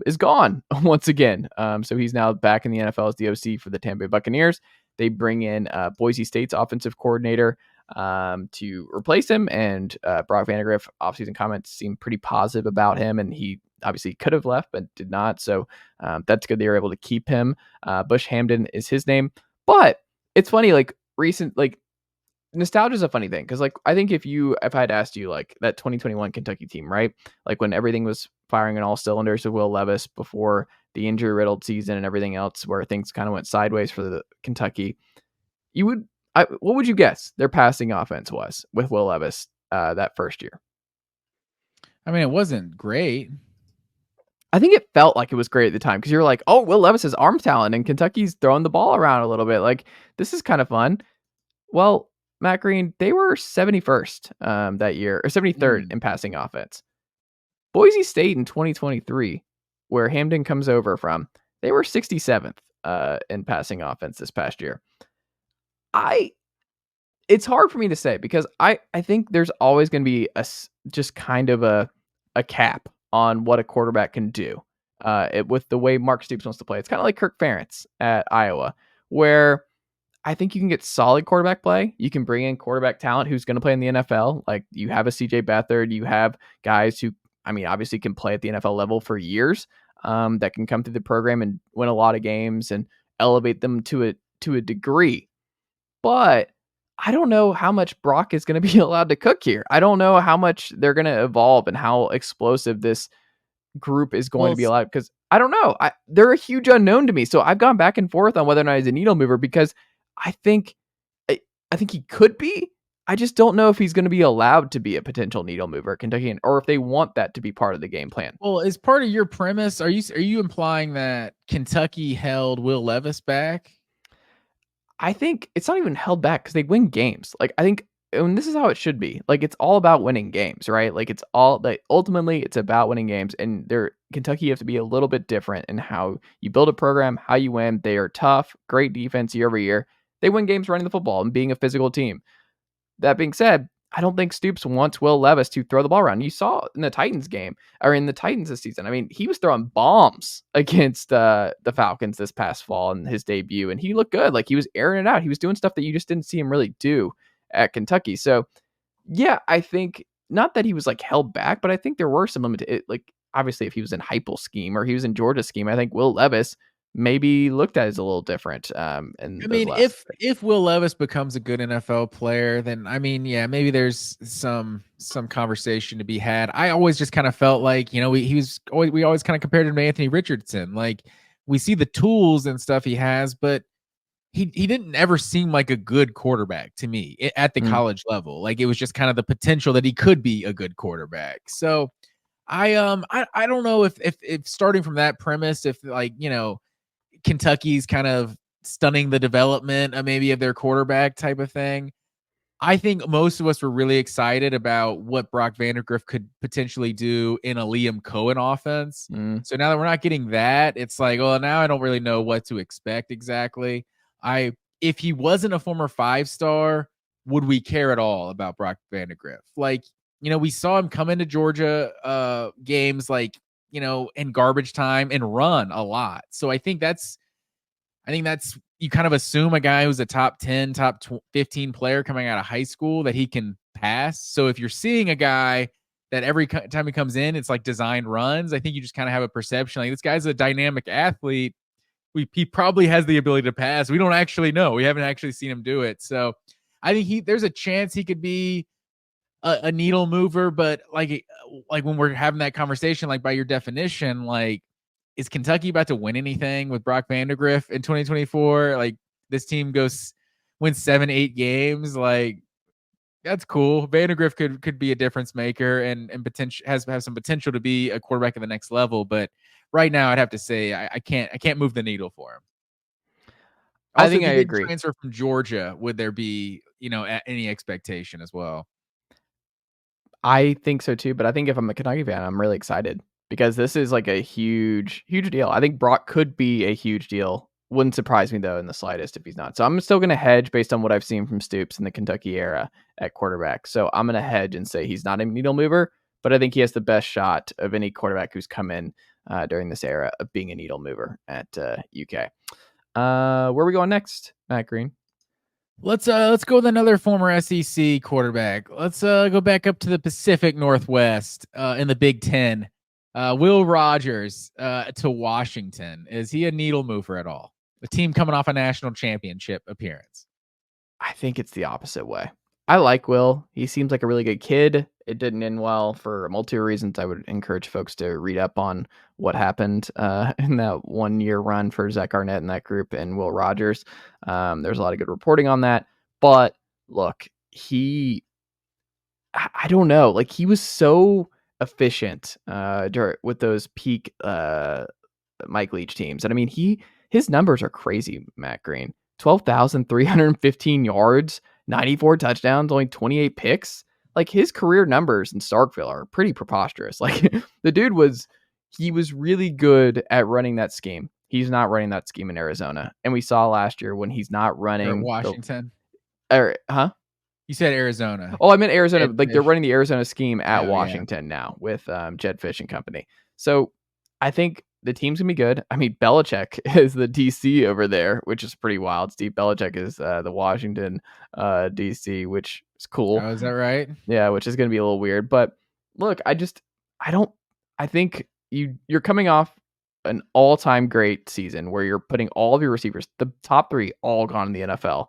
is gone once again. So he's now back in the NFL as the OC for the Tampa Bay Buccaneers. They bring in Boise State's offensive coordinator to replace him, and Brock Vandagriff offseason comments seem pretty positive about him, and he obviously could have left but did not. So that's good they were able to keep him. Bush Hamden is his name, but it's funny, like nostalgia is a funny thing because, like, I think if I had asked you, like, that 2021 Kentucky team, right, like when everything was firing on all cylinders with Will Levis before the injury riddled season and everything else, where things kind of went sideways for the Kentucky, what would you guess their passing offense was with Will Levis that first year? I mean, it wasn't great. I think it felt like it was great at the time because you're like, oh, Will Levis has arm talent and Kentucky's throwing the ball around a little bit. Like, this is kind of fun. Well, Matt Green, they were 71st that year, or 73rd in passing offense. Boise State in 2023, where Hamden comes over from, they were 67th in passing offense this past year. It's hard for me to say because I think there's always going to be just kind of a cap on what a quarterback can do with the way Mark Stoops wants to play. It's kind of like Kirk Ferentz at Iowa, where I think you can get solid quarterback play. You can bring in quarterback talent who's going to play in the NFL. Like you have a CJ Beathard, you have guys who, I mean, obviously can play at the NFL level for years that can come through the program and win a lot of games and elevate them to a degree. But I don't know how much Brock is going to be allowed to cook here. I don't know how much they're going to evolve and how explosive this group is going to be allowed because I don't know. They're a huge unknown to me. So I've gone back and forth on whether or not he's a needle mover because I think he could be. I just don't know if he's going to be allowed to be a potential needle mover at Kentucky or if they want that to be part of the game plan. Well, as part of your premise, are you implying that Kentucky held Will Levis back? I think it's not even held back because they win games. Like I think, and this is how it should be. Like it's all about winning games, right? Like it's all like ultimately it's about winning games. And Kentucky, you have to be a little bit different in how you build a program, how you win. They are tough, great defense year over year. They win games running the football and being a physical team. That being said, I don't think Stoops wants Will Levis to throw the ball around. You saw in the Titans game, or in the Titans this season. I mean, he was throwing bombs against the Falcons this past fall in his debut, and he looked good. Like he was airing it out. He was doing stuff that you just didn't see him really do at Kentucky. So, yeah, I think not that he was like held back, but I think there were some limited. Like obviously, if he was in Heupel's scheme or he was in Georgia's scheme, I think Will Levis maybe looked at as a little different. If Will Levis becomes a good NFL player, then I mean, yeah, maybe there's some conversation to be had. I always just kind of felt like, we always kind of compared him to Anthony Richardson. Like we see the tools and stuff he has, but he didn't ever seem like a good quarterback to me at the college level. Like it was just kind of the potential that he could be a good quarterback. So I don't know if starting from that premise, if like, Kentucky's kind of stunning the development maybe of their quarterback type of thing. I think most of us were really excited about what Brock Vandagriff could potentially do in a Liam Cohen offense. So now that we're not getting that, it's like, well, now I don't really know what to expect exactly. If he wasn't a former 5-star, would we care at all about Brock Vandagriff? Like, we saw him come into Georgia games like, in garbage time and run a lot. So I think that's you kind of assume a guy who's a top 10, top 15 player coming out of high school that he can pass. So if you're seeing a guy that every time he comes in, it's like designed runs, I think you just kind of have a perception like this guy's a dynamic athlete. He probably has the ability to pass. We don't actually know. We haven't actually seen him do it. So I think there's a chance he could be a needle mover, but like when we're having that conversation, like by your definition, like is Kentucky about to win anything with Brock Vandagriff in 2024? Like this team wins 7-8 games. Like that's cool. Vandagriff could be a difference maker and potential has some potential to be a quarterback at the next level. But right now I'd have to say I can't move the needle for him. Also, I think I agree. Transfer from Georgia, would there be, any expectation as well? I think so too, but I think if I'm a Kentucky fan, I'm really excited because this is like a huge deal. I think Brock could be a huge deal. Wouldn't surprise me though in the slightest if he's not. So I'm still going to hedge based on what I've seen from Stoops in the Kentucky era at quarterback. So I'm going to hedge and say he's not a needle mover, but I think he has the best shot of any quarterback who's come in during this era of being a needle mover at UK. Where are we going next, Matt Green? Let's go with another former SEC quarterback. Let's go back up to the Pacific Northwest in the Big Ten. Will Rogers to Washington. Is he a needle mover at all? The team coming off a national championship appearance. I think it's the opposite way. I like Will. He seems like a really good kid. It didn't end well for multiple reasons. I would encourage folks to read up on what happened in that 1 year run for Zach Arnett and that group and Will Rogers. There's a lot of good reporting on that. But look, I don't know. Like he was so efficient with those peak Mike Leach teams. And I mean, his numbers are crazy, Matt Green. 12,315 yards, 94 touchdowns, only 28 picks. like his career numbers in Starkville are pretty preposterous. Like the dude he was really good at running that scheme. He's not running that scheme in Arizona. And we saw last year when he's not Or running Washington. Huh? You said Arizona. Oh, I meant Arizona. Jed Like they're Fish. running the Arizona scheme at Oh, yeah. Washington now with Jed Fish and company. So I think the team's gonna be good. I mean, Belichick is the DC over there, which is pretty wild. Steve Belichick is the Washington DC, which is cool. Oh, is that right? Yeah, which is gonna be a little weird. But look, I think you're coming off an all-time great season where you're putting all of your receivers, the top 3, all gone in the NFL.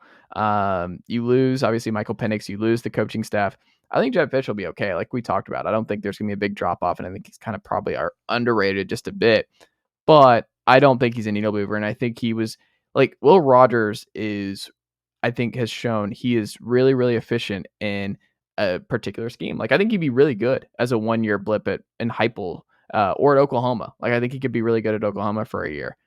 You lose obviously Michael Penix, you lose the coaching staff. I think Jed Fish will be okay. Like we talked about, I don't think there's gonna be a big drop off, and I think he's kind of probably underrated just a bit. But I don't think he's a needle mover, and I think he was like Will Rogers I think has shown he is really, really efficient in a particular scheme. Like I think he'd be really good as a 1-year blip in Heupel or at Oklahoma. Like I think he could be really good at Oklahoma for a year.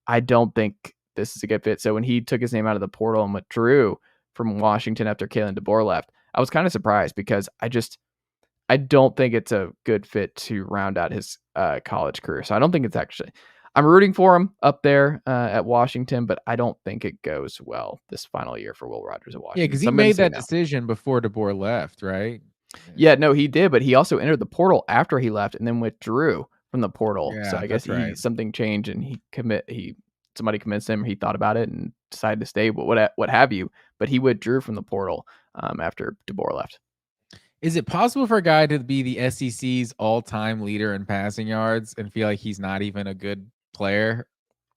I don't think this is a good fit. So when he took his name out of the portal and withdrew from Washington after Kalen DeBoer left, I was kind of surprised because I don't think it's a good fit to round out his college career. So I don't think it's actually. I'm rooting for him up there at Washington, but I don't think it goes well this final year for Will Rogers at Washington. Yeah, because he made that decision before DeBoer left, right? Yeah, no, he did, but he also entered the portal after he left and then withdrew from the portal. Yeah, so I guess something changed and somebody convinced him, he thought about it and decided to stay, but what have you. But he withdrew from the portal after DeBoer left. Is it possible for a guy to be the SEC's all-time leader in passing yards and feel like he's not even a good player?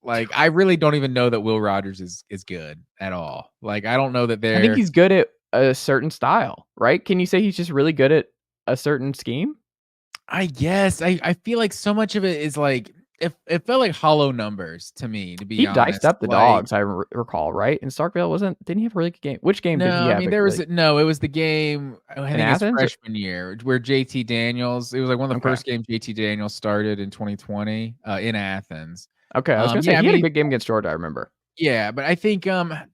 Like, I really don't even know that Will Rogers is good at all. Like, I don't know that I think he's good at a certain style, right? Can you say he's just really good at a certain scheme? I guess. I feel like so much of it is like, it felt like hollow numbers to me, to be honest. He diced up the dogs, I recall, right? And Starkville didn't he have a really good game? Which game did he have? I mean, it was the game, I think it's freshman year, where JT Daniels, it was like one of the first games JT Daniels started in 2020 in Athens. Okay, I was going to say, he had a good game against Georgia, I remember. Yeah, but I think, I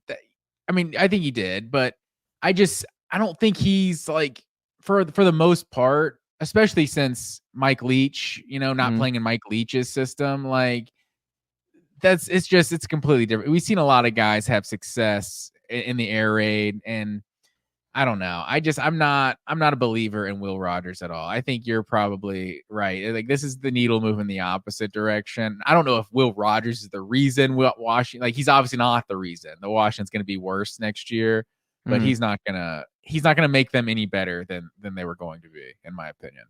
think he did, but I don't think he's like, for the most part, especially since Mike Leach, not playing in Mike Leach's system, like it's completely different. We've seen a lot of guys have success in the air raid, and I don't know. I'm not a believer in Will Rogers at all. I think you're probably right. Like this is the needle moving the opposite direction. I don't know if Will Rogers is the reason Washington, like he's obviously not the reason. The Washington's going to be worse next year, but he's not gonna make them any better than they were going to be, in my opinion.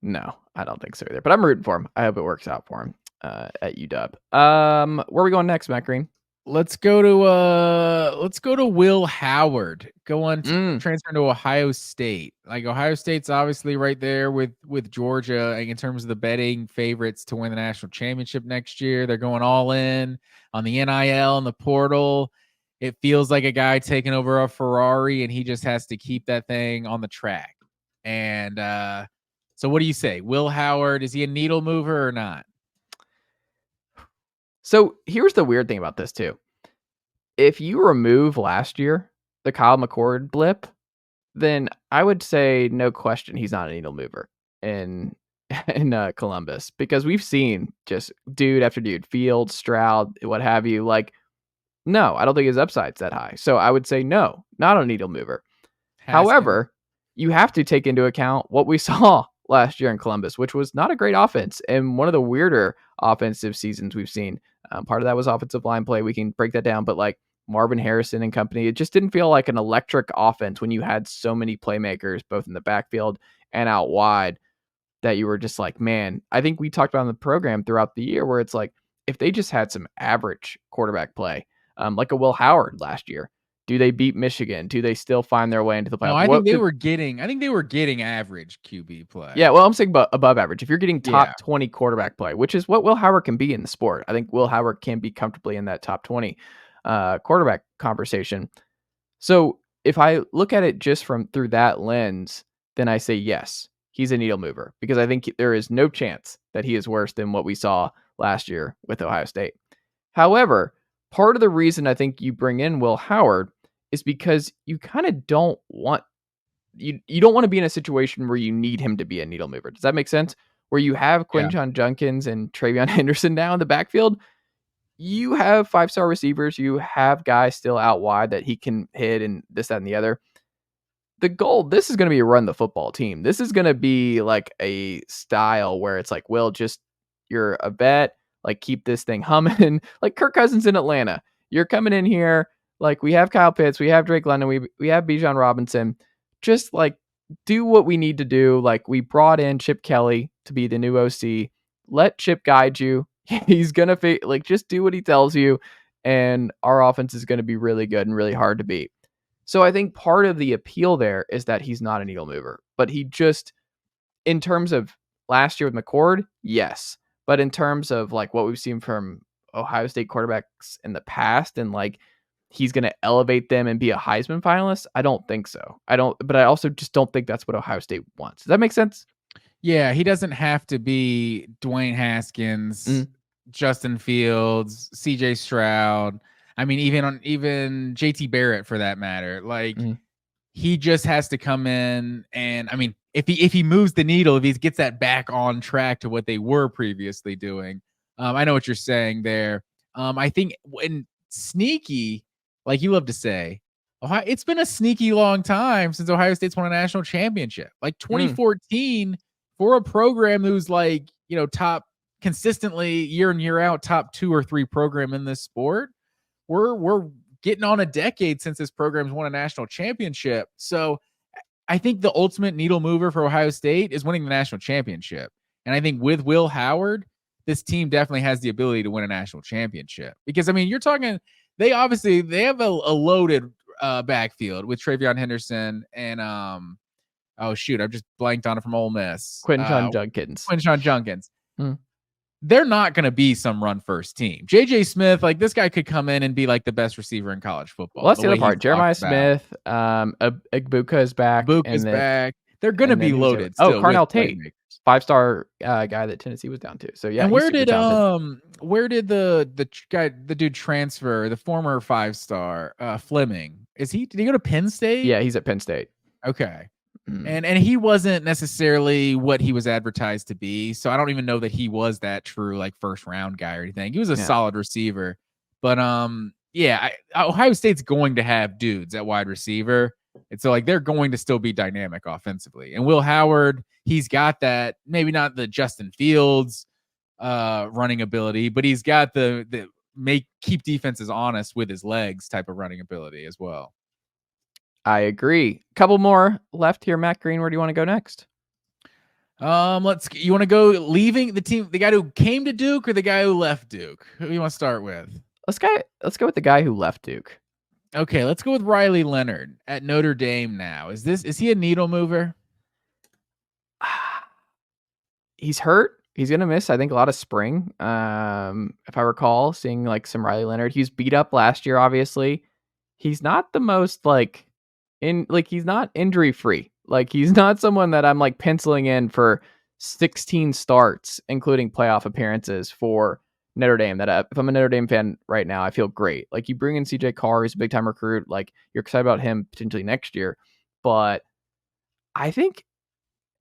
No, I don't think so either. But I'm rooting for him. I hope it works out for him at UW. Where are we going next, Matt Green? Let's go to Will Howard. Go on transfer to Ohio State. Like Ohio State's obviously right there with Georgia, like in terms of the betting favorites to win the national championship next year. They're going all in on the NIL and the portal. It feels like a guy taking over a Ferrari, and he just has to keep that thing on the track. And so what do you say? Will Howard, is he a needle mover or not? So here's the weird thing about this too. If you remove last year, the Kyle McCord blip, then I would say no question he's not a needle mover in Columbus, because we've seen just dude after dude, Fields, Stroud, what have you. Like, no, I don't think his upside's that high. So I would say no, not a needle mover. However, you have to take into account what we saw last year in Columbus, which was not a great offense and one of the weirder offensive seasons we've seen. Part of that was offensive line play. We can break that down, but like Marvin Harrison and company, it just didn't feel like an electric offense when you had so many playmakers, both in the backfield and out wide, that you were just like, man, I think we talked about in the program throughout the year where it's like, if they just had some average quarterback play, like a Will Howard last year, do they beat Michigan? Do they still find their way into the playoffs? No, I think they were getting average QB play. Yeah, well, I'm saying above average. If you're getting top 20 quarterback play, which is what Will Howard can be in the sport, I think Will Howard can be comfortably in that top 20 quarterback conversation. So if I look at it just through that lens, then I say yes, he's a needle mover, because I think there is no chance that he is worse than what we saw last year with Ohio State. However, part of the reason I think you bring in Will Howard is because you kind of don't want you don't want to be in a situation where you need him to be a needle mover. Does that make sense? Where you have Yeah. Quinshon Judkins and Travion Henderson now in the backfield, you have 5-star receivers, you have guys still out wide that he can hit and this, that, and the other. The goal, this is going to be a run the football team. This is going to be like a style where it's like, Will, just you're a vet, like keep this thing humming. Like Kirk Cousins in Atlanta. You're coming in here, like we have Kyle Pitts, we have Drake London, we have Bijan Robinson. Just like do what we need to do. Like we brought in Chip Kelly to be the new OC. Let Chip guide you. He's gonna like just do what he tells you, and our offense is gonna be really good and really hard to beat. So I think part of the appeal there is that he's not a needle mover, but he just, in terms of last year with McCord, yes. But in terms of like what we've seen from Ohio State quarterbacks in the past and like he's going to elevate them and be a Heisman finalist, I don't think so. But I also just don't think that's what Ohio State wants. Does that make sense? Yeah, he doesn't have to be Dwayne Haskins, Justin Fields, CJ Stroud. I mean, even JT Barrett for that matter. Like he just has to come in and I mean, if he moves the needle, if he gets that back on track to what they were previously doing. I know what you're saying there. I think when sneaky, like you love to say, it's been a sneaky long time since Ohio State's won a national championship. Like 2014 for a program who's like, top consistently year in, year out, top 2 or 3 program in this sport. We're getting on a decade since this program's won a national championship. So I think the ultimate needle mover for Ohio State is winning the national championship. And I think with Will Howard, this team definitely has the ability to win a national championship. Because, I mean, you're talking, they have a loaded backfield with Travion Henderson and, I've just blanked on it from Ole Miss. Quinshon Judkins. Quinshon Judkins. They're not going to be some run first team. JJ Smith, like this guy could come in and be like the best receiver in college football. Well, that's the other part. Jeremiah Smith, Egbuka is back. Egbuka's back. They're going to be loaded. Oh, Carnell Tate, 5-star guy that Tennessee was down to. So yeah. And where did the dude transfer? The former 5-star Fleming. Did he go to Penn State? Yeah, he's at Penn State. Okay. And he wasn't necessarily what he was advertised to be. So I don't even know that he was that true like first round guy or anything. He was a solid receiver. But Ohio State's going to have dudes at wide receiver. And so like they're going to still be dynamic offensively. And Will Howard, he's got that, maybe not the Justin Fields running ability, but he's got the keep defenses honest with his legs type of running ability as well. I agree. Couple more left here, Matt Green. Where do you want to go next? You want to go leaving the team, the guy who came to Duke or the guy who left Duke? Who do you want to start with? Let's go with the guy who left Duke. Okay, let's go with Riley Leonard at Notre Dame now. Is he a needle mover? He's hurt. He's going to miss, I think, a lot of spring. If I recall seeing like some Riley Leonard, he's beat up last year, obviously. He's not the most he's not injury free. Like he's not someone that I'm like penciling in for 16 starts, including playoff appearances for Notre Dame. That if I'm a Notre Dame fan right now, I feel great. Like you bring in CJ Carr, he's a big time recruit. Like you're excited about him potentially next year. But I think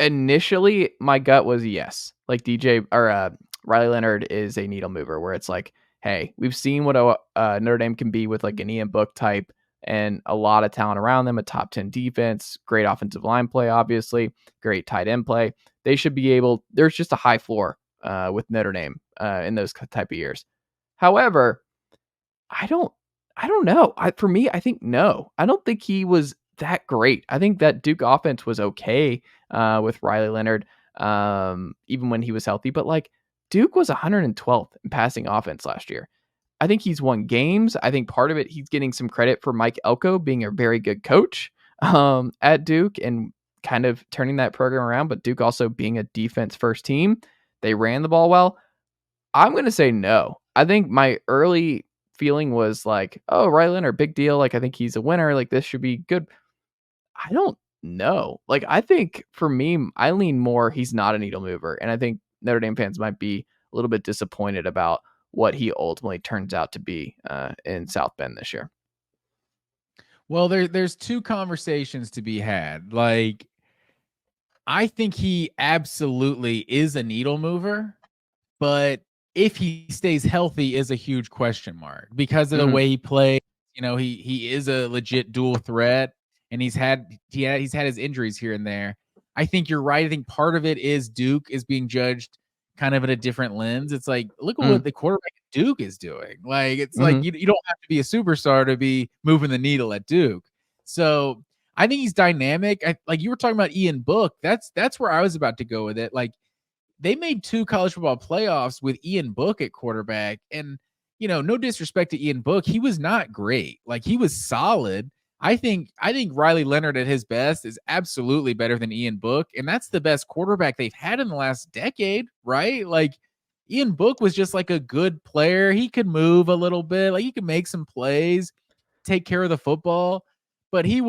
initially my gut was yes. Like Riley Leonard is a needle mover where it's like, hey, we've seen what Notre Dame can be with like an Ian Book type and a lot of talent around them, a top 10 defense, great offensive line play, obviously, great tight end play. They should be there's just a high floor with Notre Dame in those type of years. However, I don't know. For me, I think no. I don't think he was that great. I think that Duke offense was okay with Riley Leonard, even when he was healthy. But like Duke was 112th in passing offense last year. I think he's won games. I think part of it, he's getting some credit for Mike Elko being a very good coach at Duke and kind of turning that program around. But Duke also being a defense first team, they ran the ball well. I'm going to say no. I think my early feeling was like, oh, Riley Leonard, big deal. Like, I think he's a winner. Like, this should be good. I don't know. Like, I think for me, I lean more he's not a needle mover. And I think Notre Dame fans might be a little bit disappointed about what he ultimately turns out to be in South Bend this year. Well, there's two conversations to be had. Like, I think he absolutely is a needle mover, but if he stays healthy is a huge question mark because of the way he plays. He is a legit dual threat, and he's had his injuries here and there. I think you're right. I think part of it is Duke is being judged kind of in a different lens. It's like, look at what the quarterback at Duke is doing. Like, it's like you don't have to be a superstar to be moving the needle at Duke. So I think he's dynamic. Like you were talking about Ian Book. That's where I was about to go with it. Like, they made 2 college football playoffs with Ian Book at quarterback. And, no disrespect to Ian Book, he was not great. Like, he was solid. I think Riley Leonard at his best is absolutely better than Ian Book. And that's the best quarterback they've had in the last decade, right? Like, Ian Book was just like a good player. He could move a little bit. Like, he could make some plays, take care of the football. But he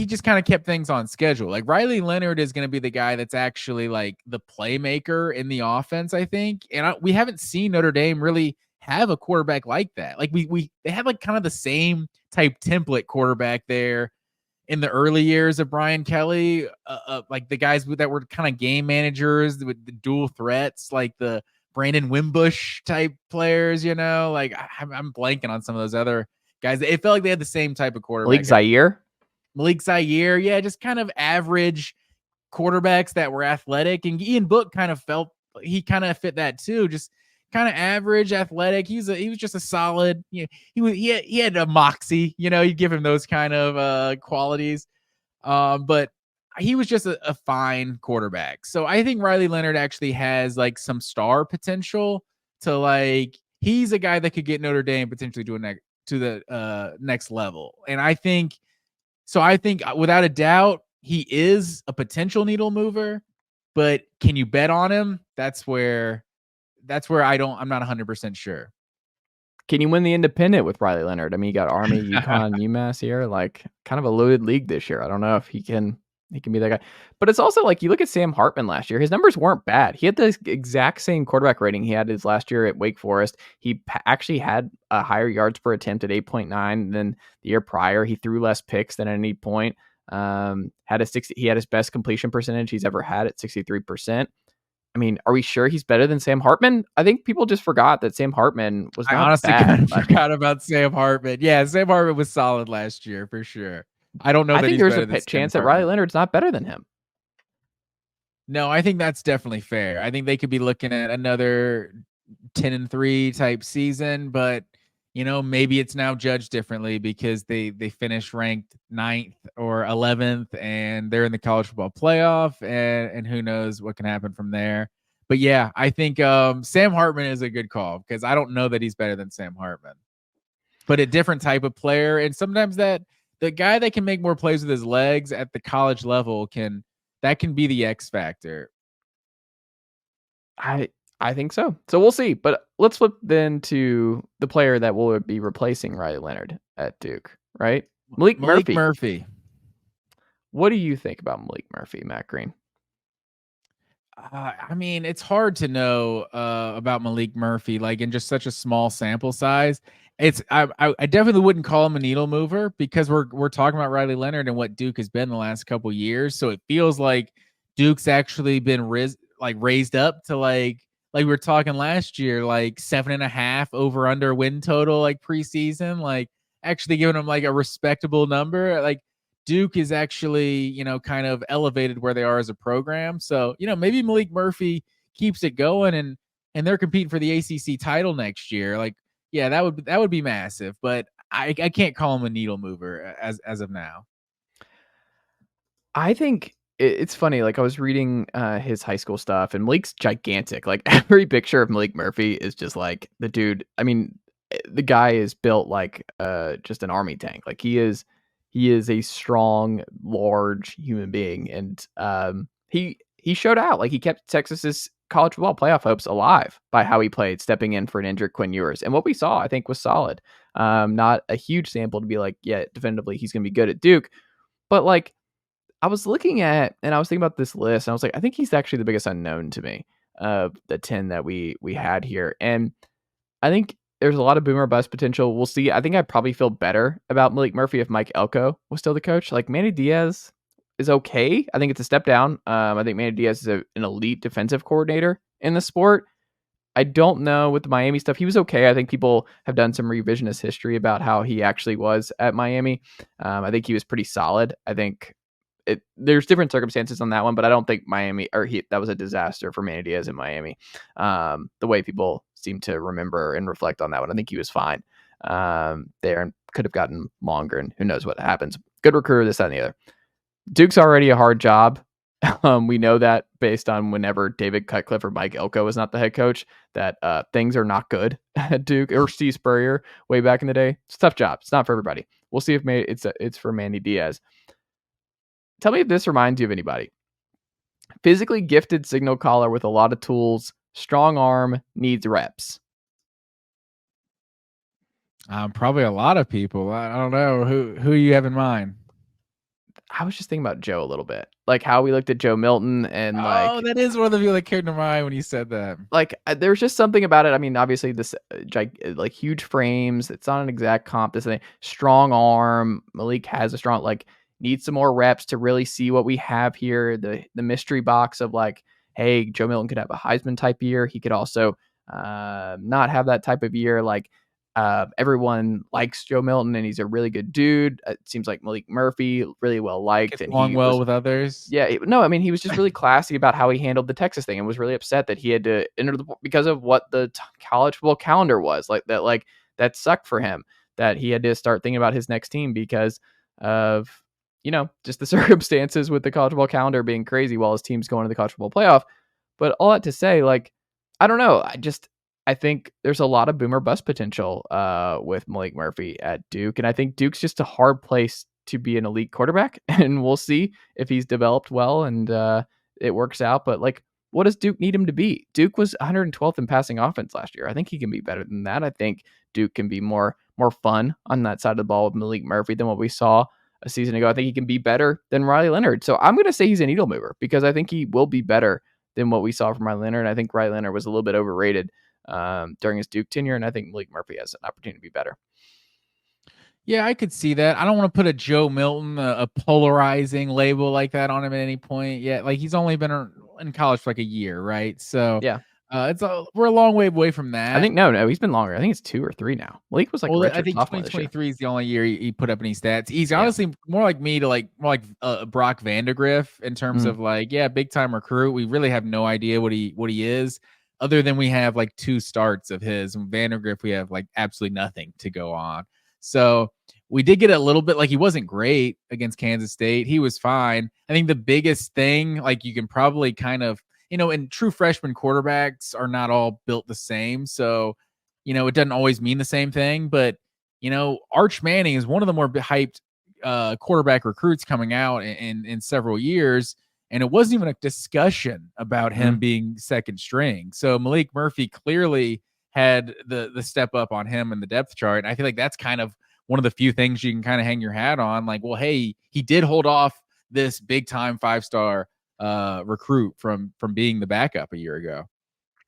just kind of kept things on schedule. Like, Riley Leonard is going to be the guy that's actually like the playmaker in the offense, I think. And we haven't seen Notre Dame really have a quarterback like that. Like, they had like kind of the same type template quarterback there in the early years of Brian Kelly, like the guys that were kind of game managers with the dual threats, like the Brandon Wimbush type players. Like, I'm blanking on some of those other guys. It felt like they had the same type of quarterback. Maalik Zaire, yeah, just kind of average quarterbacks that were athletic. And Ian Book kind of fit that too. Just kind of average, athletic. He was just a solid. He had a moxie. You'd give him those kind of qualities. But he was just a fine quarterback. So I think Riley Leonard actually has like some star potential to like. He's a guy that could get Notre Dame potentially to the next level. And I think without a doubt, he is a potential needle mover, but can you bet on him? That's where I'm not 100% sure. Can you win the independent with Riley Leonard? I mean, you got Army, UConn, UMass here, like kind of a loaded league this year. I don't know if he can be that guy. But it's also like you look at Sam Hartman last year, his numbers weren't bad. He had the exact same quarterback rating he had his last year at Wake Forest. He actually had a higher yards per attempt at 8.9 than the year prior. He threw less picks than at any point. He had his best completion percentage he's ever had at 63%. I mean, are we sure he's better than Sam Hartman? I think people just forgot that Sam Hartman was not I honestly bad. kind of forgot about Sam Hartman. Yeah, Sam Hartman was solid last year for sure. I don't know. I think there's a chance that Riley Leonard's not better than him. No, I think that's definitely fair. I think they could be looking at another 10-3 type season, but maybe it's now judged differently because they finished ranked 9th or 11th and they're in the college football playoff, and who knows what can happen from there. But yeah, I think Sam Hartman is a good call because I don't know that he's better than Sam Hartman, but a different type of player. And sometimes that the guy that can make more plays with his legs at the college level can be the X factor. I think so. So we'll see. But let's flip then to the player that will be replacing Riley Leonard at Duke, right? Maalik Murphy. What do you think about Maalik Murphy, Matt Green? I mean, it's hard to know about Maalik Murphy, like in just such a small sample size. I definitely wouldn't call him a needle mover because we're talking about Riley Leonard and what Duke has been the last couple years. So it feels like Duke's actually been raised up to like we were talking last year, like 7.5 over under win total, like preseason, like actually giving them like a respectable number. Like Duke is actually, kind of elevated where they are as a program. So, maybe Maalik Murphy keeps it going and they're competing for the ACC title next year. Like, yeah, that would be massive, but I can't call him a needle mover as of now. I think it's funny. Like I was reading his high school stuff, and Malik's gigantic. Like every picture of Maalik Murphy is just like the dude. I mean, the guy is built like just an army tank. Like he is a strong, large human being, and he showed out. Like he kept Texas's college football playoff hopes alive by how he played, stepping in for an injured Quinn Ewers. And what we saw, I think, was solid. Not a huge sample to be like, yeah, definitively he's going to be good at Duke, but like. I was looking at, and I was thinking about this list, and I was like, I think he's actually the biggest unknown to me of the 10 that we had here. And I think there's a lot of boomer bust potential. We'll see. I think I'd probably feel better about Maalik Murphy if Mike Elko was still the coach. Like Manny Diaz is okay. I think it's a step down. I think Manny Diaz is an elite defensive coordinator in the sport. I don't know with the Miami stuff. He was okay. I think people have done some revisionist history about how he actually was at Miami. I think he was pretty solid. I think there's different circumstances on that one, but I don't think that was a disaster for Manny Diaz in Miami. The way people seem to remember and reflect on that one, I think he was fine there and could have gotten longer, and who knows what happens. Good recruiter, this, that, and the other. Duke's already a hard job. We know that based on whenever David Cutcliffe or Mike Elko was not the head coach, that things are not good at Duke, or Steve Spurrier way back in the day. It's a tough job. It's not for everybody. We'll see if it's for Manny Diaz. Tell me if this reminds you of anybody. Physically gifted signal caller with a lot of tools, strong arm, needs reps. Probably a lot of people. I don't know who you have in mind. I was just thinking about Joe a little bit, like how we looked at Joe Milton, and that is one of the people that came to mind when you said that. Like there's just something about it. I mean, obviously this like huge frames. It's not an exact comp. This thing, strong arm. Maalik has a strong, like, needs some more reps to really see what we have here. The mystery box of like, hey, Joe Milton could have a Heisman type year. He could also not have that type of year. Like everyone likes Joe Milton, and he's a really good dude. It seems like Maalik Murphy really well liked, and along well with others. Yeah, no, I mean, he was just really classy about how he handled the Texas thing, and was really upset that he had to enter because of what the college football calendar was like. That sucked for him, that he had to start thinking about his next team because of just the circumstances with the college football calendar being crazy while his team's going to the college football playoff. But all that to say, like, I don't know, I think there's a lot of boomer bust potential with Maalik Murphy at Duke. And I think Duke's just a hard place to be an elite quarterback. And we'll see if he's developed well and it works out. But like, what does Duke need him to be? Duke was 112th in passing offense last year. I think he can be better than that. I think Duke can be more fun on that side of the ball with Maalik Murphy than what we saw a season ago. I think he can be better than Riley Leonard. So I'm going to say he's a needle mover because I think he will be better than what we saw from Riley Leonard. I think Riley Leonard was a little bit overrated during his Duke tenure, and I think Maalik Murphy has an opportunity to be better. Yeah, I could see that. I don't want to put a Joe Milton, a polarizing label like that on him at any point yet. Like, he's only been in college for like a year, right? So yeah, we're a long way away from that. I think no, he's been longer. I think it's 2 or 3 now. Maalik was like, I think 2023 is the only year he put up any stats. He's honestly more like me to more like Brock Vandagriff in terms of like, big time recruit. We really have no idea what he is, other than we have like 2 starts of his. And Vandagriff, we have like absolutely nothing to go on. So we did get a little bit, like, he wasn't great against Kansas State. He was fine. I think the biggest thing, like, you can probably kind of, and true freshman quarterbacks are not all built the same. So, it doesn't always mean the same thing. But, Arch Manning is one of the more hyped quarterback recruits coming out in several years. And it wasn't even a discussion about him being second string. So Maalik Murphy clearly had the step up on him in the depth chart. And I feel like that's kind of one of the few things you can kind of hang your hat on. Like, well, hey, he did hold off this big time 5-star recruit from being the backup a year ago.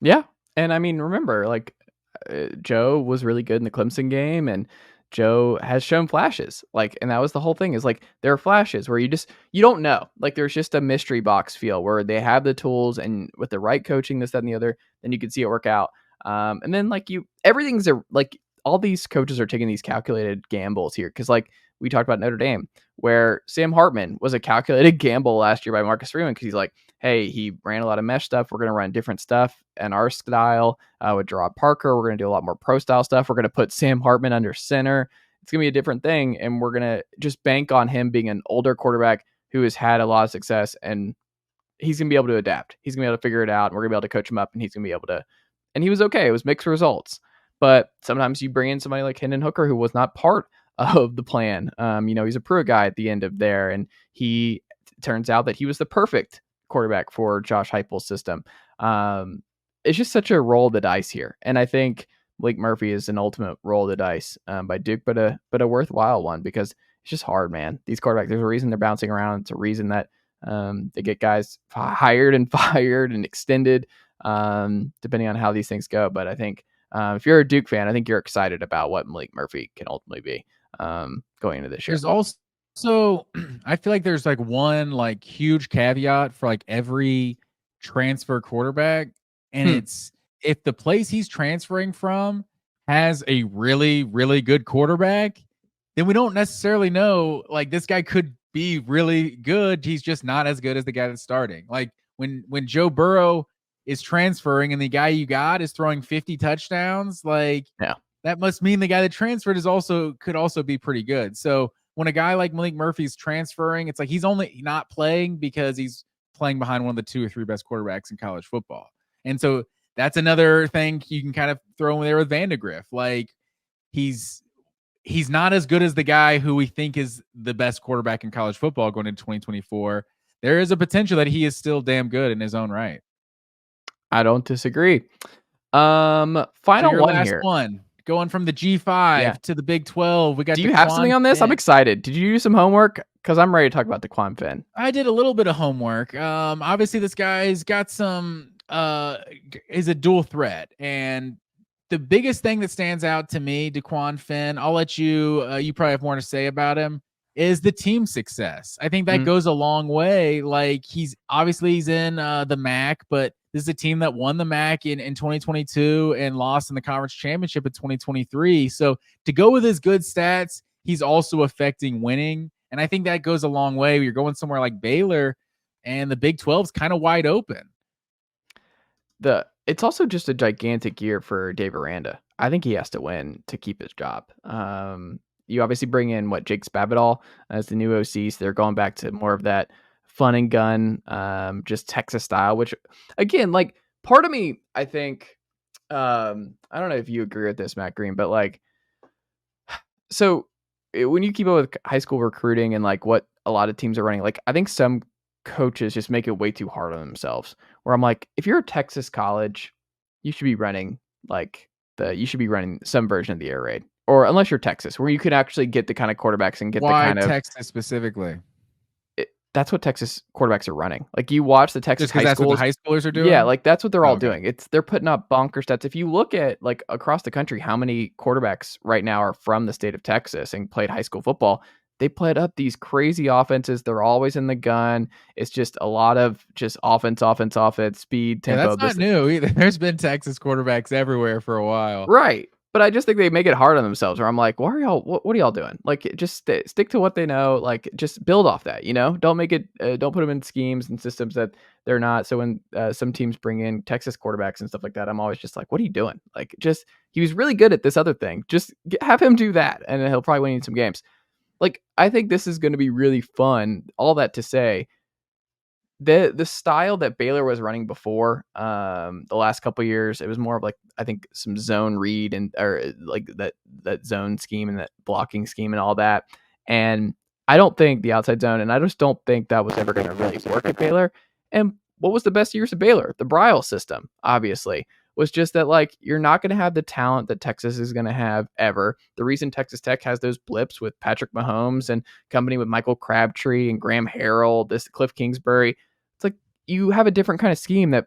Yeah. And I mean, remember, like, Joe was really good in the Clemson game, and Joe has shown flashes, like, and that was the whole thing, is like, there are flashes where you don't know, like, there's just a mystery box feel where they have the tools, and with the right coaching, this, that, and the other, then you can see it work out. And then like everything's like, all these coaches are taking these calculated gambles here. Cause like we talked about Notre Dame, where Sam Hartman was a calculated gamble last year by Marcus Freeman. Cause he's like, hey, he ran a lot of mesh stuff. We're going to run different stuff in our style with Gerard Parker. We're going to do a lot more pro style stuff. We're going to put Sam Hartman under center. It's going to be a different thing. And we're going to just bank on him being an older quarterback who has had a lot of success, and he's going to be able to adapt. He's going to be able to figure it out, and we're going to be able to coach him up, and he's going to be able to, and he was okay. It was mixed results, but sometimes you bring in somebody like Hendon Hooker, who was not part of the plan. He's a Pruitt guy at the end of there, and he turns out that he was the perfect quarterback for Josh Heupel's system. It's just such a roll of the dice here, and I think Maalik Murphy is an ultimate roll of the dice by Duke, but a worthwhile one, because it's just hard, man. These quarterbacks, there's a reason they're bouncing around. It's a reason that they get guys hired and fired and extended, depending on how these things go. But I think if you're a Duke fan, I think you're excited about what Maalik Murphy can ultimately be going into this year. There's also, I feel like there's like one like huge caveat for like every transfer quarterback, and it's if the place he's transferring from has a really, really good quarterback, then we don't necessarily know, like, this guy could be really good. He's just not as good as the guy that's starting. Like when Joe Burrow is transferring and the guy you got is throwing 50 touchdowns, like that must mean the guy that transferred could also be pretty good. So when a guy like Maalik Murphy's transferring, it's like he's only not playing because he's playing behind one of the 2 or 3 best quarterbacks in college football. And so that's another thing you can kind of throw in there with Vandagriff. Like he's not as good as the guy who we think is the best quarterback in college football going into 2024. There is a potential that he is still damn good in his own right. I don't disagree. Final one here. One. Going from the G5 to the Big 12. We got. Do you have something on this? I'm excited. Did you do some homework? Because I'm ready to talk about Dequan Finn. I did a little bit of homework. Obviously, this guy's got some. Is a dual threat, and the biggest thing that stands out to me, Dequan Finn, I'll let you. You probably have more to say about him. Is the team success? I think that goes a long way. Like he's in the MAC, but this is a team that won the MAC in 2022 and lost in the conference championship in 2023. So to go with his good stats, he's also affecting winning. And I think that goes a long way. You're going somewhere like Baylor and the Big 12 is kind of wide open. It's also just a gigantic year for Dave Aranda. I think he has to win to keep his job. You obviously bring in Jake Spavital as the new OC. So they're going back to more of that fun and gun, just Texas style, which again, like part of me, I think, I don't know if you agree with this, Matt Green, but like, so when you keep up with high school recruiting and like what a lot of teams are running, like I think some coaches just make it way too hard on themselves, where I'm like, if you're a Texas college, you should be running some version of the air raid. Or unless you're Texas, where you can actually get the kind of quarterbacks and get the kind of Texas specifically. That's what Texas quarterbacks are running. Like you watch the Texas high schools. That's what the high schoolers are doing. Yeah, like that's what they're all doing. They're putting up bonker stats. If you look at like across the country, how many quarterbacks right now are from the state of Texas and played high school football? They played up these crazy offenses. They're always in the gun. It's just a lot of just offense, speed, tempo. Yeah, that's not new either. There's been Texas quarterbacks everywhere for a while. Right. But I just think they make it hard on themselves where I'm like, what are y'all doing? Like, just stick to what they know. Like, just build off that, Don't make it, don't put them in schemes and systems that they're not. So when some teams bring in Texas quarterbacks and stuff like that, I'm always just like, what are you doing? Like, he was really good at this other thing. Just have him do that and he'll probably win you some games. Like, I think this is going to be really fun. All that to say, the style that Baylor was running before the last couple of years, it was more of like, I think some zone read or like that zone scheme and that blocking scheme and all that. And I don't think the outside zone, and I just don't think that was ever going to really work at Baylor. And what was the best years of Baylor? The Brile system, obviously, was just that like you're not going to have the talent that Texas is going to have ever. The reason Texas Tech has those blips with Patrick Mahomes and company with Michael Crabtree and Graham Harrell, this Cliff Kingsbury, it's like you have a different kind of scheme that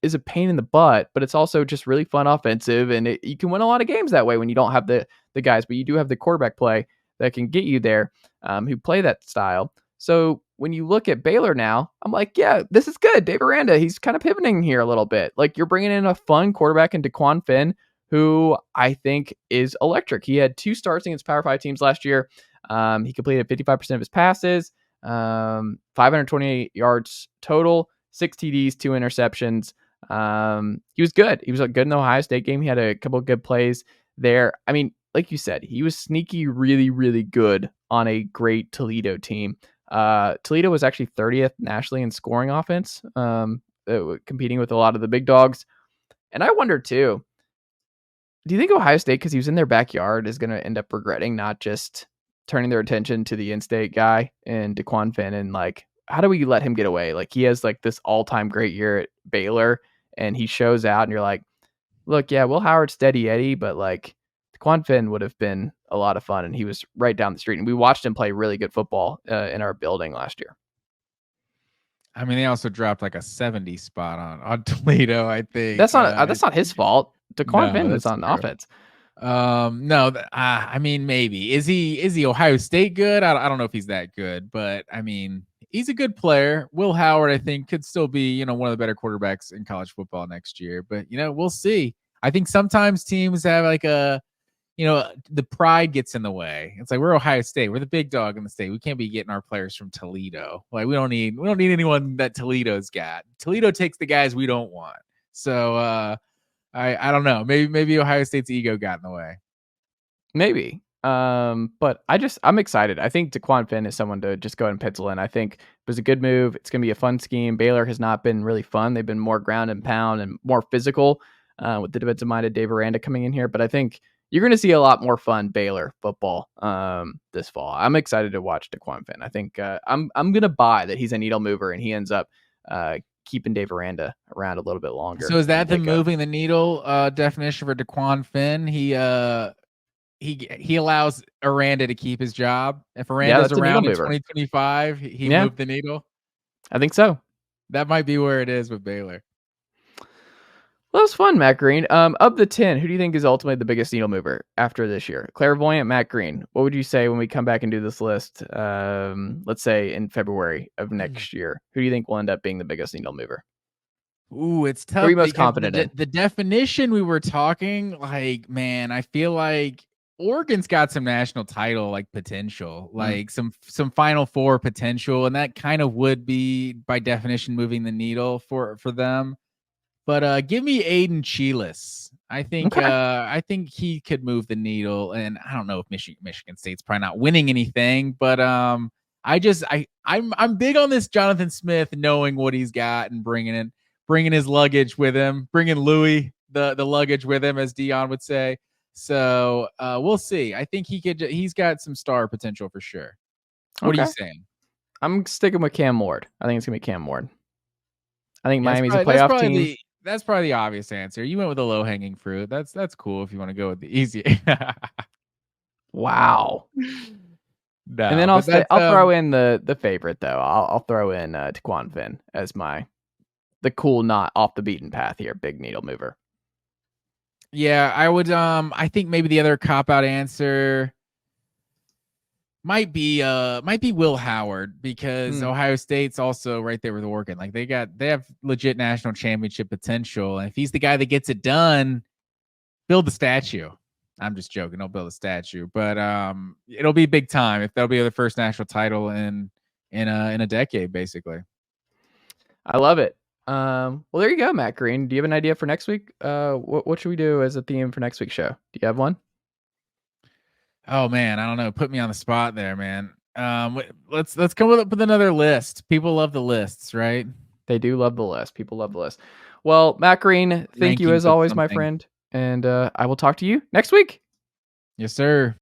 is a pain in the butt, but it's also just really fun offensive, and you can win a lot of games that way when you don't have the guys, but you do have the quarterback play that can get you there, who play that style. So when you look at Baylor now, I'm like, yeah, this is good. Dave Aranda, he's kind of pivoting here a little bit. Like you're bringing in a fun quarterback in Dequan Finn, who I think is electric. He had 2 starts against Power 5 teams last year. He completed 55% of his passes, 528 yards total, 6 TDs, 2 interceptions. He was good. He was good in the Ohio State game. He had a couple of good plays there. I mean, like you said, he was sneaky, really, really good on a great Toledo team. Toledo was actually 30th nationally in scoring offense, competing with a lot of the big dogs. And I wonder too, do you think Ohio State, because he was in their backyard, is going to end up regretting not just turning their attention to the in-state guy and Dequan Finn, and like, how do we let him get away? Like he has like this all-time great year at Baylor and he shows out and you're like, look, yeah, Will Howard's steady Eddie, but like Dequan Finn would have been a lot of fun. And he was right down the street and we watched him play really good football in our building last year. I mean, they also dropped like a 70 spot on Toledo, I think. That's not his fault. Dequan Finn was that's on true. offense. No, I mean, maybe is he Ohio State good? I don't know if he's that good, but I mean, he's a good player. Will Howard, I think, could still be one of the better quarterbacks in college football next year. But we'll see. I think sometimes teams have like the pride gets in the way. It's like we're Ohio State, we're the big dog in the state. We can't be getting our players from Toledo. Like we don't need anyone that Toledo's got. Toledo takes the guys we don't want. So I don't know. Maybe Ohio State's ego got in the way. Maybe. But I'm excited. I think Dequan Finn is someone to just go ahead and pencil in. I think it was a good move. It's going to be a fun scheme. Baylor has not been really fun. They've been more ground and pound and more physical with the defensive-minded Dave Aranda coming in here. But I think you're going to see a lot more fun Baylor football this fall. I'm excited to watch Dequan Finn. I think I'm going to buy that he's a needle mover and he ends up keeping Dave Aranda around a little bit longer. So is that the moving the needle definition for Dequan Finn? He allows Aranda to keep his job. If Aranda's around in 2025, he moved the needle. I think so. That might be where it is with Baylor. Well, that was fun, Matt Green. Of the 10, who do you think is ultimately the biggest needle mover after this year? Clairvoyant Matt Green. What would you say when we come back and do this list? Let's say in February of next year. Who do you think will end up being the biggest needle mover? Ooh, it's tough. Who are you most confident in? The definition we were talking, like, man, I feel like Oregon's got some national title like potential, like some Final Four potential, and that kind of would be by definition moving the needle for them. But give me Aidan Chiles. I think he could move the needle, and I don't know if Michigan State's probably not winning anything, but I'm big on this Jonathan Smith knowing what he's got and bringing his luggage with him, bringing Louis the luggage with him, as Dion would say. So we'll see. I think he's got some star potential for sure. What are you saying? I'm sticking with Cam Ward. I think it's gonna be Cam Ward. I think Miami's a playoff team. That's probably the obvious answer. You went with the low hanging fruit. That's cool if you want to go with the easy. Wow. No, and then I'll throw in the favorite though. I'll throw in Dequan Finn as the cool, not off the beaten path here, big needle mover. Yeah, I would. I think maybe the other cop out answer might be Will Howard, because Ohio State's also right there with Oregon. Like they have legit national championship potential, and if he's the guy that gets it done, build the statue. I'm just joking. Don't build a statue, but it'll be big time if that'll be the first national title in a decade, basically. I love it. Well, there you go, Matt Green. Do you have an idea for next week? What should we do as a theme for next week's show? Do you have one? Oh man, I don't know. Put me on the spot there, man. Let's come up with another list. People love the lists, right? They do love the list. People love the list. Well, Matt Green, thank you as always, my friend. And I will talk to you next week. Yes, sir.